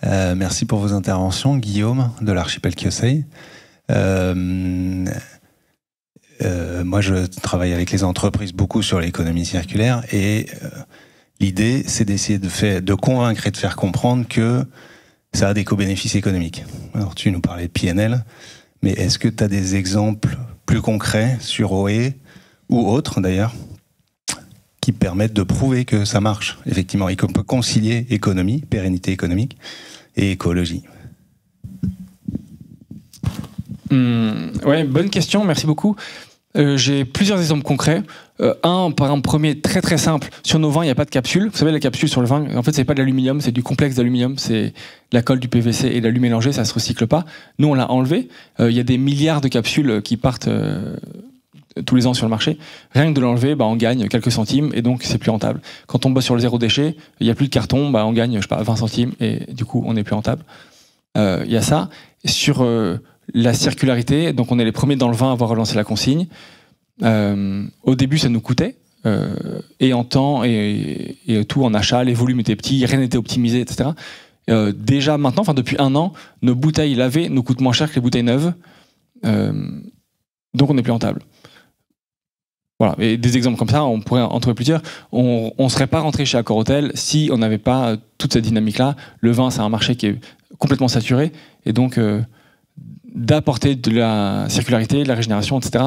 Merci pour vos interventions, Guillaume de l'Archipel Kyosei. Moi, je travaille avec les entreprises beaucoup sur l'économie circulaire et l'idée, c'est d'essayer de convaincre et de faire comprendre que ça a des co-bénéfices économiques. Alors, tu nous parlais de PNL, mais est-ce que tu as des exemples plus concrets sur OE ou autres d'ailleurs qui permettent de prouver que ça marche, effectivement, et qu'on peut concilier économie, pérennité économique et écologie? Ouais, bonne question, merci beaucoup. J'ai plusieurs exemples concrets. Par exemple, premier, très très simple. Sur nos vins, il n'y a pas de capsule. Vous savez, la capsule sur le vin, en fait, c'est pas de l'aluminium, c'est du complexe d'aluminium. C'est la colle du PVC et de l'alu mélangé, ça se recycle pas. Nous, on l'a enlevé. Il y a des milliards de capsules qui partent tous les ans sur le marché. Rien que de l'enlever, on gagne quelques centimes et donc c'est plus rentable. Quand on bosse sur le zéro déchet, il n'y a plus de carton, on gagne, je sais pas, 20 centimes et du coup, on n'est plus rentable. Il y a ça. Sur la circularité, donc on est les premiers dans le vin à avoir relancé la consigne. Au début, ça nous coûtait, et en temps et tout en achat, les volumes étaient petits, rien n'était optimisé, etc. Déjà maintenant, depuis 1 an, nos bouteilles lavées nous coûtent moins cher que les bouteilles neuves, donc on n'est plus rentable. Voilà. Et des exemples comme ça, on pourrait en trouver plusieurs. On ne serait pas rentré chez Accor-Hôtel si on n'avait pas toute cette dynamique-là. Le vin, c'est un marché qui est complètement saturé, et donc d'apporter de la circularité, de la régénération, etc.,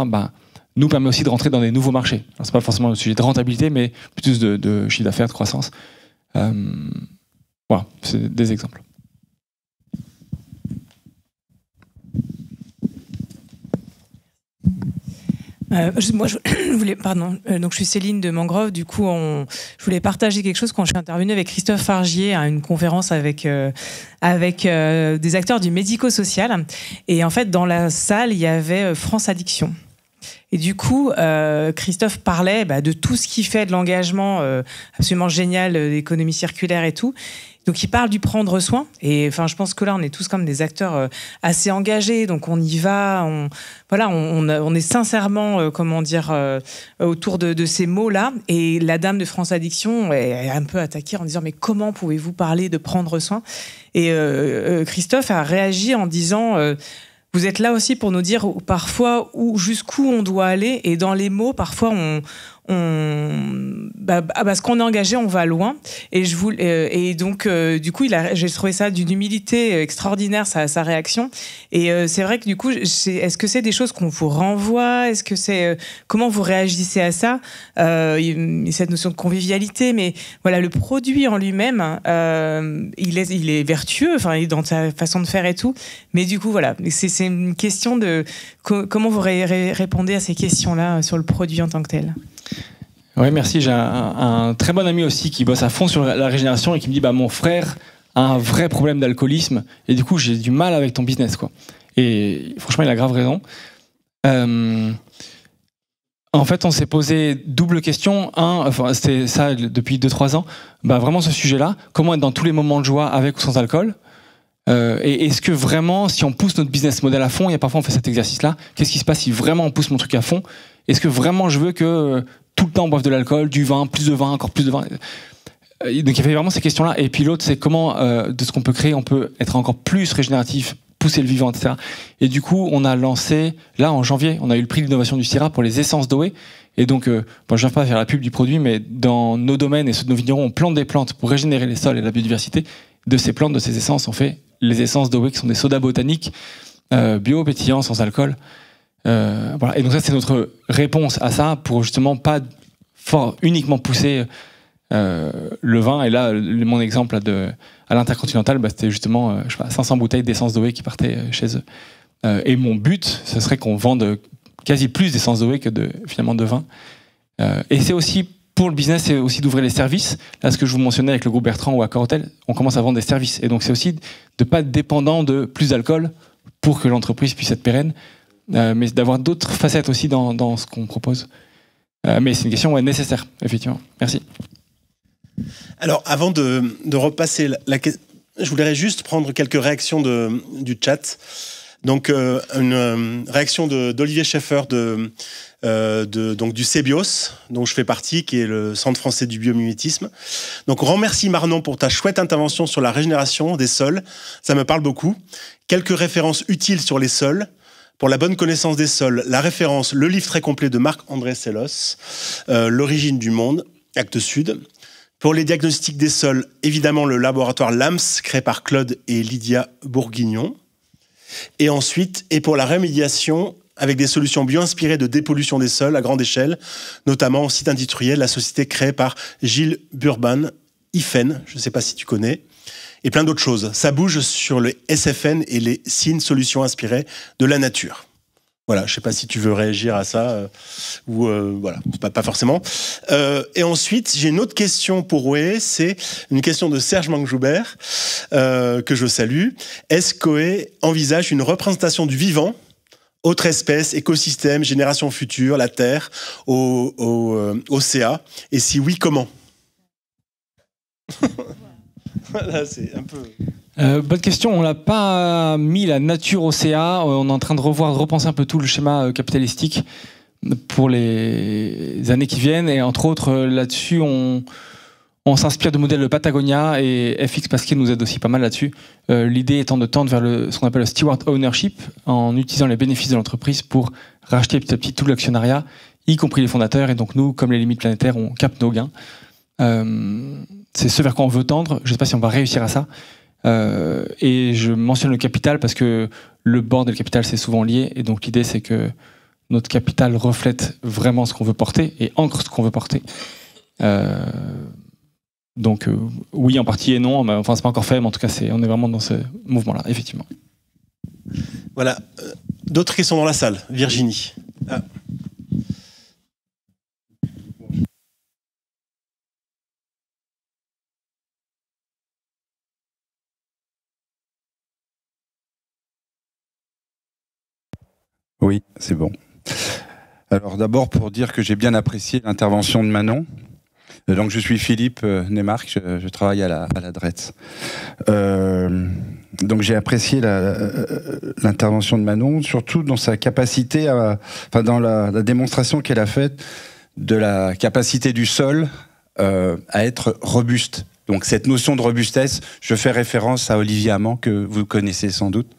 nous permet aussi de rentrer dans des nouveaux marchés. Alors, c'est pas forcément le sujet de rentabilité, mais plus de chiffre d'affaires, de croissance. Voilà, c'est des exemples. Moi, je voulais, donc je suis Céline de Mangrove. Du coup, je voulais partager quelque chose quand je suis intervenue avec Christophe Fargier à une conférence avec des acteurs du médico-social. Et en fait, dans la salle, il y avait France Addiction. Et du coup, Christophe parlait de tout ce qui fait de l'engagement absolument génial, d'économie circulaire et tout. Donc, il parle du prendre soin. Et je pense que là, on est tous comme des acteurs assez engagés. Donc, on y va. On est sincèrement, autour de ces mots-là. Et la dame de France Addiction est un peu attaquée en disant « Mais comment pouvez-vous parler de prendre soin ?» Et Christophe a réagi en disant vous êtes là aussi pour nous dire parfois jusqu'où on doit aller. Et dans les mots, parfois, parce qu'on est engagé, on va loin. Et donc, du coup, j'ai trouvé ça d'une humilité extraordinaire, sa réaction. Et c'est vrai que du coup, est-ce que c'est des choses qu'on vous renvoie? Est-ce que c'est comment vous réagissez à ça? Cette notion de convivialité, mais voilà, le produit en lui-même, il est vertueux, dans sa façon de faire et tout. Mais du coup, voilà, c'est une question de comment vous répondez à ces questions-là sur le produit en tant que tel. Oui, merci. J'ai un très bon ami aussi qui bosse à fond sur la régénération et qui me dit mon frère a un vrai problème d'alcoolisme et du coup j'ai du mal avec ton business, quoi. Et franchement, il a grave raison. En fait, on s'est posé double question. C'était ça depuis 2-3 ans. Vraiment ce sujet-là, comment être dans tous les moments de joie avec ou sans alcool. Et est-ce que vraiment, si on pousse notre business model à fond, et parfois on fait cet exercice-là, qu'est-ce qui se passe si vraiment on pousse mon truc à fond? Est-ce que vraiment je veux que tout le temps on boive de l'alcool, du vin, plus de vin, encore plus de vin? Donc il y avait vraiment ces questions-là. Et puis l'autre, c'est comment, de ce qu'on peut créer, on peut être encore plus régénératif, pousser le vivant, etc. Et du coup, on a lancé, là en janvier, on a eu le prix d'innovation du CIRA pour les essences d'OE. Et donc, je ne viens pas faire la pub du produit, mais dans nos domaines et ceux de nos vignerons, on plante des plantes pour régénérer les sols et la biodiversité. De ces plantes, de ces essences, on fait les essences d'OE qui sont des sodas botaniques, bio, pétillants, sans alcool. Voilà. Et donc ça, c'est notre réponse à ça pour justement pas uniquement pousser le vin. Et là, mon exemple à l'Intercontinental, c'était justement 500 bouteilles d'essence d'OE qui partaient chez eux. Et mon but, ce serait qu'on vende quasi plus d'essence d'OE que finalement de vin. Et c'est aussi, pour le business, c'est aussi d'ouvrir les services. Là, ce que je vous mentionnais avec le groupe Bertrand ou Accor-Hôtel, on commence à vendre des services. Et donc c'est aussi de ne pas être dépendant de plus d'alcool pour que l'entreprise puisse être pérenne. mais d'avoir d'autres facettes aussi dans ce qu'on propose. Mais c'est une question nécessaire, effectivement. Merci. Alors, avant de repasser la question, je voudrais juste prendre quelques réactions du chat. Donc, une réaction d'Olivier Schaeffer donc du CBIOS, dont je fais partie, qui est le Centre français du biomimétisme. Donc, grand merci Marnon pour ta chouette intervention sur la régénération des sols. Ça me parle beaucoup. Quelques références utiles sur les sols. Pour la bonne connaissance des sols, la référence, le livre très complet de Marc-André Sellos, L'origine du monde, Actes Sud. Pour les diagnostics des sols, évidemment le laboratoire LAMS, créé par Claude et Lydia Bourguignon. Et ensuite, et pour la remédiation, avec des solutions bio-inspirées de dépollution des sols à grande échelle, notamment au site industriel, la société créée par Gilles Burban, IFEN, je ne sais pas si tu connais, et plein d'autres choses. Ça bouge sur le SFN et les SIN, solutions inspirées de la nature. Voilà, je ne sais pas si tu veux réagir à ça, ou voilà, pas forcément. Et ensuite, j'ai une autre question pour Oé, c'est une question de Serge Manque-Joubert, que je salue. Est-ce qu'Oé envisage une représentation du vivant, autre espèce, écosystème, génération future, la Terre, au CA? Et si oui, comment? Voilà, c'est un peu... Bonne question. On n'a pas mis la nature au CA. On est en train de repenser un peu tout le schéma capitalistique pour les années qui viennent. Et entre autres, là-dessus, on s'inspire de modèles de Patagonia et FX Pasquier nous aide aussi pas mal là-dessus. L'idée étant de tendre vers ce qu'on appelle le steward ownership en utilisant les bénéfices de l'entreprise pour racheter petit à petit tout l'actionnariat, y compris les fondateurs. Et donc nous, comme les limites planétaires, on capte nos gains. C'est ce vers quoi on veut tendre. Je ne sais pas si on va réussir à ça. Et je mentionne le capital parce que le board et le capital c'est souvent lié, et donc l'idée c'est que notre capital reflète vraiment ce qu'on veut porter et ancre ce qu'on veut porter. Donc oui en partie et non, mais enfin c'est pas encore fait, mais en tout cas on est vraiment dans ce mouvement là, effectivement. Voilà, d'autres questions dans la salle? Virginie. Ah. Oui, c'est bon. Alors d'abord pour dire que j'ai bien apprécié l'intervention de Manon. Donc je suis Philippe Neymarck, je travaille à la DRETS. Donc j'ai apprécié l'intervention de Manon, surtout dans sa capacité, dans la démonstration qu'elle a faite de la capacité du sol à être robuste. Donc cette notion de robustesse, je fais référence à Olivier Amand, que vous connaissez sans doute.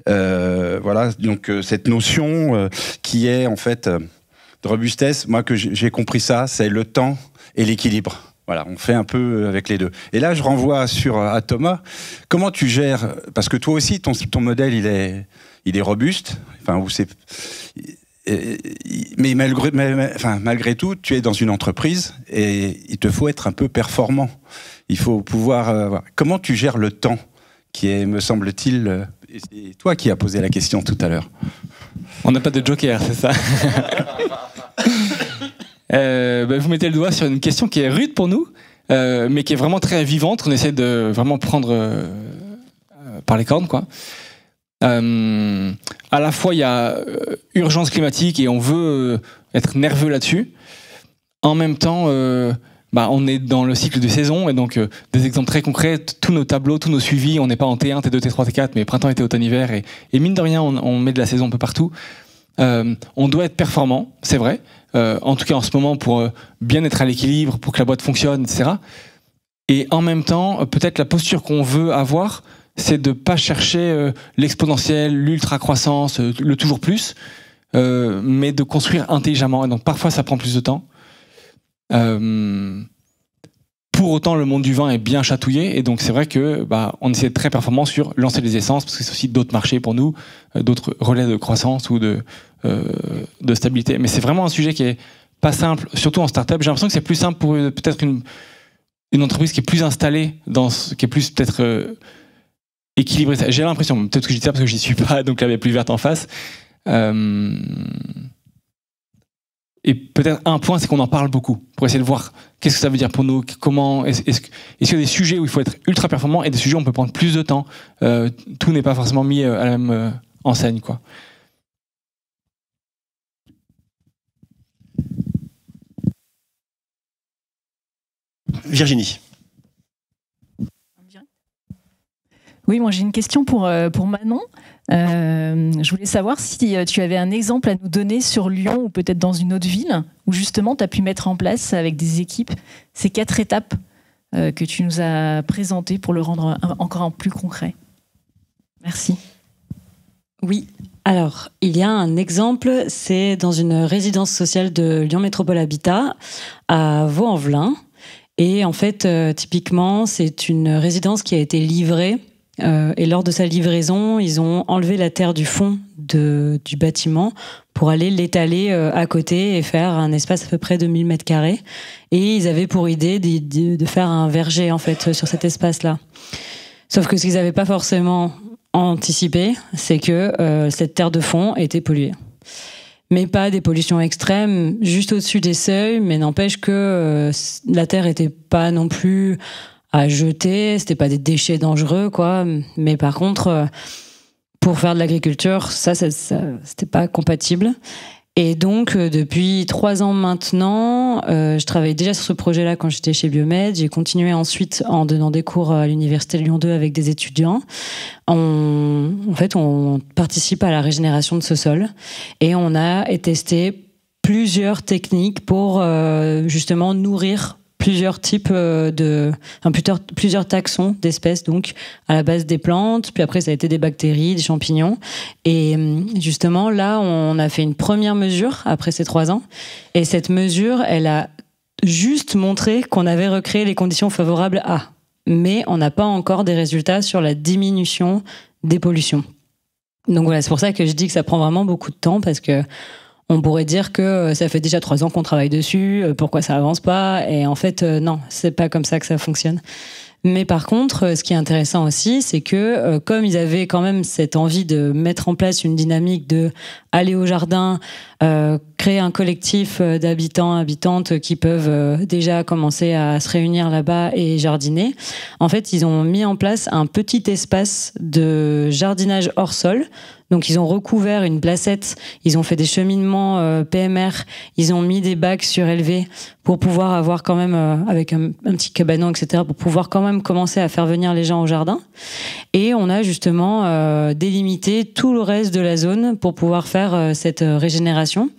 Voilà, donc cette notion qui est en fait de robustesse, moi que j'ai compris ça, c'est le temps et l'équilibre. Voilà, on fait un peu avec les deux. Et là, je renvoie à Thomas. Comment tu gères, parce que toi aussi, ton modèle, il est robuste. Enfin, mais malgré tout, tu es dans une entreprise et il te faut être un peu performant. Il faut pouvoir. Comment tu gères le temps, qui est, me semble-t-il, c'est toi qui as posé la question tout à l'heure. On n'a pas de joker, c'est ça. Vous mettez le doigt sur une question qui est rude pour nous, mais qui est vraiment très vivante, qu'on essaie de vraiment prendre par les cornes, quoi. À la fois, il y a urgence climatique et on veut être nerveux là-dessus. En même temps, on est dans le cycle de saison, et donc des exemples très concrets, tous nos tableaux, tous nos suivis, on n'est pas en T1, T2, T3, T4, mais printemps, été, automne, hiver, et mine de rien, on met de la saison un peu partout. On doit être performant, c'est vrai, en tout cas en ce moment pour bien être à l'équilibre, pour que la boîte fonctionne, etc. Et en même temps, peut-être la posture qu'on veut avoir, c'est de ne pas chercher l'exponentiel, l'ultra-croissance, le toujours plus, mais de construire intelligemment. Et donc parfois ça prend plus de temps. Pour autant, le monde du vin est bien chatouillé, et donc c'est vrai que on essaie d'être très performant sur lancer des essences, parce que c'est aussi d'autres marchés pour nous, d'autres relais de croissance ou de stabilité. Mais c'est vraiment un sujet qui est pas simple, surtout en start-up. J'ai l'impression que c'est plus simple pour peut-être une entreprise qui est plus installée, qui est plus peut-être équilibrée. J'ai l'impression, peut-être que je dis ça parce que j'y suis pas, donc la baie plus verte en face. Et peut-être un point, c'est qu'on en parle beaucoup, pour essayer de voir qu'est-ce que ça veut dire pour nous, comment, est-ce qu'il y a des sujets où il faut être ultra performant et des sujets où on peut prendre plus de temps. Tout n'est pas forcément mis à la même enseigne, quoi. Virginie. Oui, moi j'ai une question pour Manon. Je voulais savoir si tu avais un exemple à nous donner sur Lyon ou peut-être dans une autre ville où justement tu as pu mettre en place avec des équipes ces 4 étapes que tu nous as présentées pour le rendre encore plus concret. Merci. Oui. Alors, il y a un exemple, c'est dans une résidence sociale de Lyon Métropole Habitat à Vaux-en-Velin. Et en fait, typiquement, c'est une résidence qui a été livrée. Et lors de sa livraison, ils ont enlevé la terre du fond du bâtiment pour aller l'étaler à côté et faire un espace à peu près de 1000 m². Et ils avaient pour idée de faire un verger en fait sur cet espace-là. Sauf que ce qu'ils n'avaient pas forcément anticipé, c'est que cette terre de fond était polluée. Mais pas des pollutions extrêmes, juste au-dessus des seuils, mais n'empêche que la terre était pas non plus à jeter, c'était pas des déchets dangereux, quoi. Mais par contre, pour faire de l'agriculture, ça c'était pas compatible. Et donc, depuis 3 ans maintenant, je travaillais déjà sur ce projet-là quand j'étais chez Biomed. J'ai continué ensuite en donnant des cours à l'Université Lyon 2 avec des étudiants. En fait, on participe à la régénération de ce sol et on a testé plusieurs techniques pour justement nourrir plusieurs types plusieurs taxons d'espèces, donc à la base des plantes, puis après ça a été des bactéries, des champignons. Et justement, là, on a fait une première mesure après ces 3 ans. Et cette mesure, elle a juste montré qu'on avait recréé les conditions favorables à. Mais on n'a pas encore des résultats sur la diminution des pollutions. Donc voilà, c'est pour ça que je dis que ça prend vraiment beaucoup de temps, parce que on pourrait dire que ça fait déjà 3 ans qu'on travaille dessus, pourquoi ça avance pas? Et en fait, non, c'est pas comme ça que ça fonctionne. Mais par contre, ce qui est intéressant aussi, c'est que comme ils avaient quand même cette envie de mettre en place une dynamique de aller au jardin, créer un collectif d'habitants, habitantes qui peuvent déjà commencer à se réunir là-bas et jardiner, en fait, ils ont mis en place un petit espace de jardinage hors sol. Donc, ils ont recouvert une placette, ils ont fait des cheminements PMR, ils ont mis des bacs surélevés pour pouvoir avoir quand même, avec un petit cabanon, etc., pour pouvoir quand même commencer à faire venir les gens au jardin. Et on a justement délimité tout le reste de la zone pour pouvoir faire cette régénération.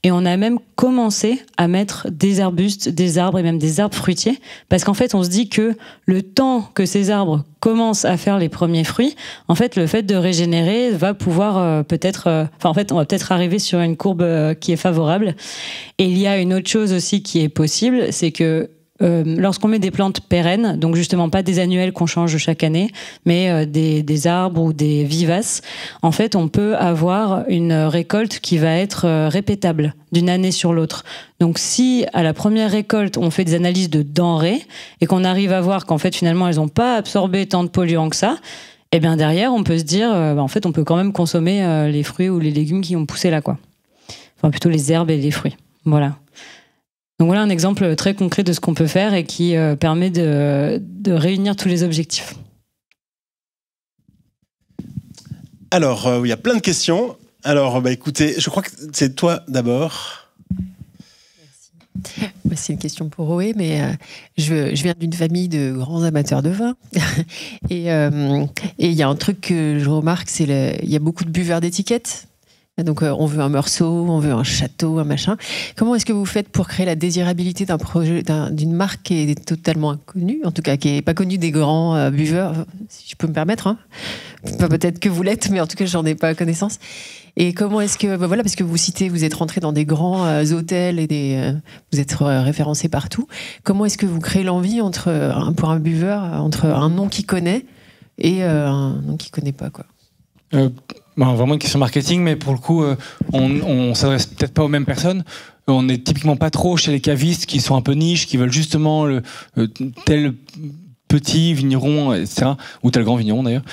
Et on a même commencé à mettre des arbustes, des arbres et même des arbres fruitiers, parce qu'en fait, on se dit que le temps que ces arbres commencent à faire les premiers fruits, en fait, le fait de régénérer va pouvoir en fait, on va peut-être arriver sur une courbe qui est favorable. Et il y a une autre chose aussi qui est possible, c'est que lorsqu'on met des plantes pérennes, donc justement pas des annuelles qu'on change chaque année, mais des arbres ou des vivaces, en fait, on peut avoir une récolte qui va être répétable d'une année sur l'autre. Donc si à la première récolte, on fait des analyses de denrées et qu'on arrive à voir qu'en fait, finalement, elles n'ont pas absorbé tant de polluants que ça, et bien derrière, on peut se dire, en fait, on peut quand même consommer les fruits ou les légumes qui ont poussé là, quoi. Enfin, plutôt les herbes et les fruits. Voilà. Donc voilà un exemple très concret de ce qu'on peut faire et qui permet de réunir tous les objectifs. Alors, il y a plein de questions. Alors, écoutez, je crois que c'est toi d'abord. Merci. C'est une question pour Roé, mais je viens d'une famille de grands amateurs de vin. Et il y a un truc que je remarque, il y a beaucoup de buveurs d'étiquettes. Donc on veut un Meursault, on veut un château, un machin. Comment est-ce que vous faites pour créer la désirabilité d'un projet, d'une marque qui est totalement inconnue, en tout cas qui n'est pas connue des grands buveurs, si je peux me permettre, hein. Peut-être que vous l'êtes, mais en tout cas j'en ai pas connaissance. Et comment est-ce que, voilà, parce que vous êtes rentré dans des grands hôtels et vous êtes référencé partout. Comment est-ce que vous créez l'envie pour un buveur entre un nom qu'il connaît et un nom qu'il connaît pas, quoi? Vraiment une question marketing, mais pour le coup, on s'adresse peut-être pas aux mêmes personnes. On n'est typiquement pas trop chez les cavistes qui sont un peu niches, qui veulent justement tel petit vigneron, etc., ou tel grand vigneron d'ailleurs.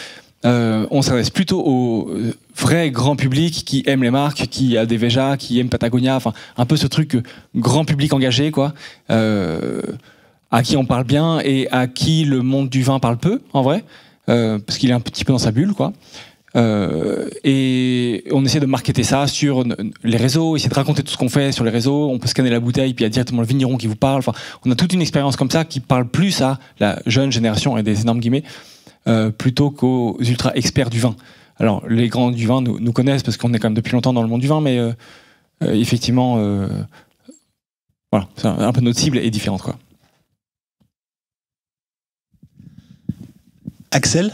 On s'adresse plutôt au vrai grand public qui aime les marques, qui a des Veja, qui aime Patagonia, enfin un peu ce truc grand public engagé, quoi, à qui on parle bien et à qui le monde du vin parle peu, en vrai, parce qu'il est un petit peu dans sa bulle, quoi. Et on essaie de marketer ça sur les réseaux, essayer de raconter tout ce qu'on fait sur les réseaux. On peut scanner la bouteille, puis il y a directement le vigneron qui vous parle. Enfin, on a toute une expérience comme ça qui parle plus à la jeune génération, et des énormes guillemets, plutôt qu'aux ultra experts du vin. Alors, les grands du vin nous connaissent parce qu'on est quand même depuis longtemps dans le monde du vin, mais effectivement, voilà, c'est un peu notre cible est différente, quoi. Axel ?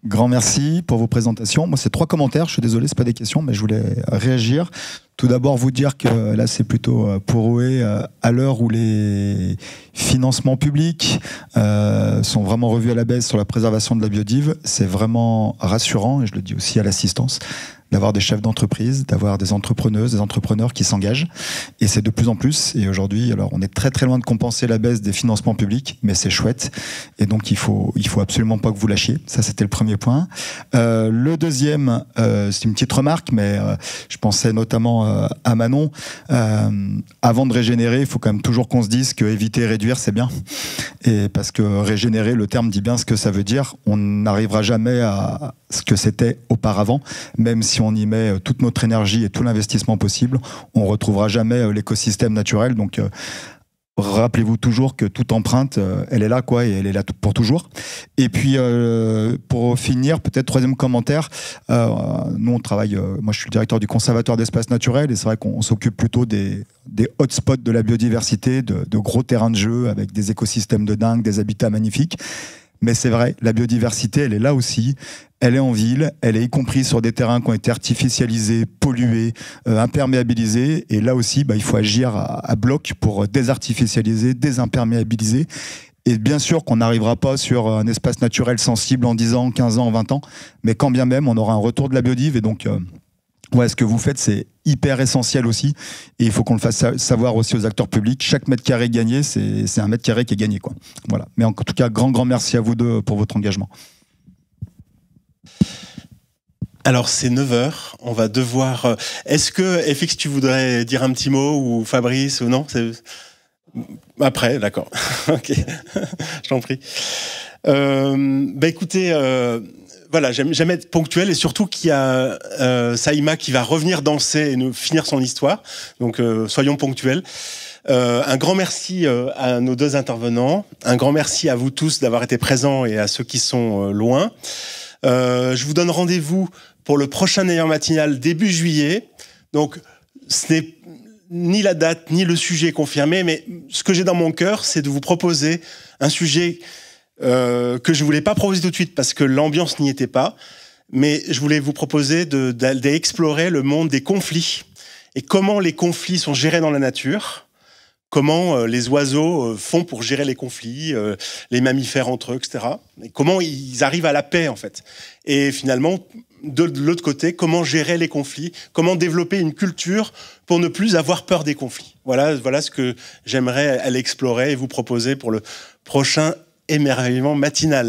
Grand merci pour vos présentations. Moi, c'est 3 commentaires. Je suis désolé, c'est pas des questions, mais je voulais réagir. Tout d'abord, vous dire que là, c'est plutôt pour OE, à l'heure où les financements publics sont vraiment revus à la baisse sur la préservation de la biodive. C'est vraiment rassurant, et je le dis aussi à l'assistance, d'avoir des chefs d'entreprise, d'avoir des entrepreneuses, des entrepreneurs qui s'engagent. Et c'est de plus en plus. Et aujourd'hui, alors, on est très très loin de compenser la baisse des financements publics, mais c'est chouette. Et donc, il faut absolument pas que vous lâchiez. Ça, c'était le premier point. Le deuxième, c'est une petite remarque, mais je pensais notamment à Manon. Avant de régénérer, il faut quand même toujours qu'on se dise que éviter et réduire, c'est bien. Et parce que régénérer, le terme dit bien ce que ça veut dire. On n'arrivera jamais à ce que c'était auparavant, même si on y met toute notre énergie et tout l'investissement possible, on retrouvera jamais l'écosystème naturel. Donc rappelez-vous toujours que toute empreinte, elle est là, quoi, et elle est là pour toujours. Et puis pour finir, peut-être troisième commentaire, nous on travaille, moi je suis le directeur du conservatoire d'espaces naturels, et c'est vrai qu'on s'occupe plutôt des hotspots de la biodiversité, de gros terrains de jeu avec des écosystèmes de dingue, des habitats magnifiques. Mais c'est vrai, la biodiversité, elle est là aussi. Elle est en ville, elle est y compris sur des terrains qui ont été artificialisés, pollués, imperméabilisés. Et là aussi, il faut agir à bloc pour désartificialiser, désimperméabiliser. Et bien sûr qu'on n'arrivera pas sur un espace naturel sensible en 10 ans, 15 ans, 20 ans. Mais quand bien même, on aura un retour de la biodive. Et donc, ouais, ce que vous faites, c'est hyper essentiel aussi. Et il faut qu'on le fasse savoir aussi aux acteurs publics. Chaque mètre carré gagné, c'est un mètre carré qui est gagné, quoi. Voilà. Mais en tout cas, grand merci à vous deux pour votre engagement. Alors, c'est 9h. On va devoir... Est-ce que, FX, tu voudrais dire un petit mot, ou Fabrice, ou non? Après, d'accord. Ok. Je t'en prie. Écoutez... Voilà, j'aime être ponctuel, et surtout qu'il y a Saïma qui va revenir danser et nous finir son histoire. Donc, soyons ponctuels. Un grand merci à nos 2 intervenants. Un grand merci à vous tous d'avoir été présents, et à ceux qui sont loin. Je vous donne rendez-vous pour le prochain Émerveillement matinal début juillet. Donc, ce n'est ni la date ni le sujet confirmé, mais ce que j'ai dans mon cœur, c'est de vous proposer un sujet que je voulais pas proposer tout de suite parce que l'ambiance n'y était pas, mais je voulais vous proposer d'explorer le monde des conflits et comment les conflits sont gérés dans la nature, comment les oiseaux font pour gérer les conflits, les mammifères entre eux, etc. Et comment ils arrivent à la paix, en fait. Et finalement, de l'autre côté, comment gérer les conflits, comment développer une culture pour ne plus avoir peur des conflits. Voilà ce que j'aimerais aller explorer et vous proposer pour le prochain Émerveillement matinal.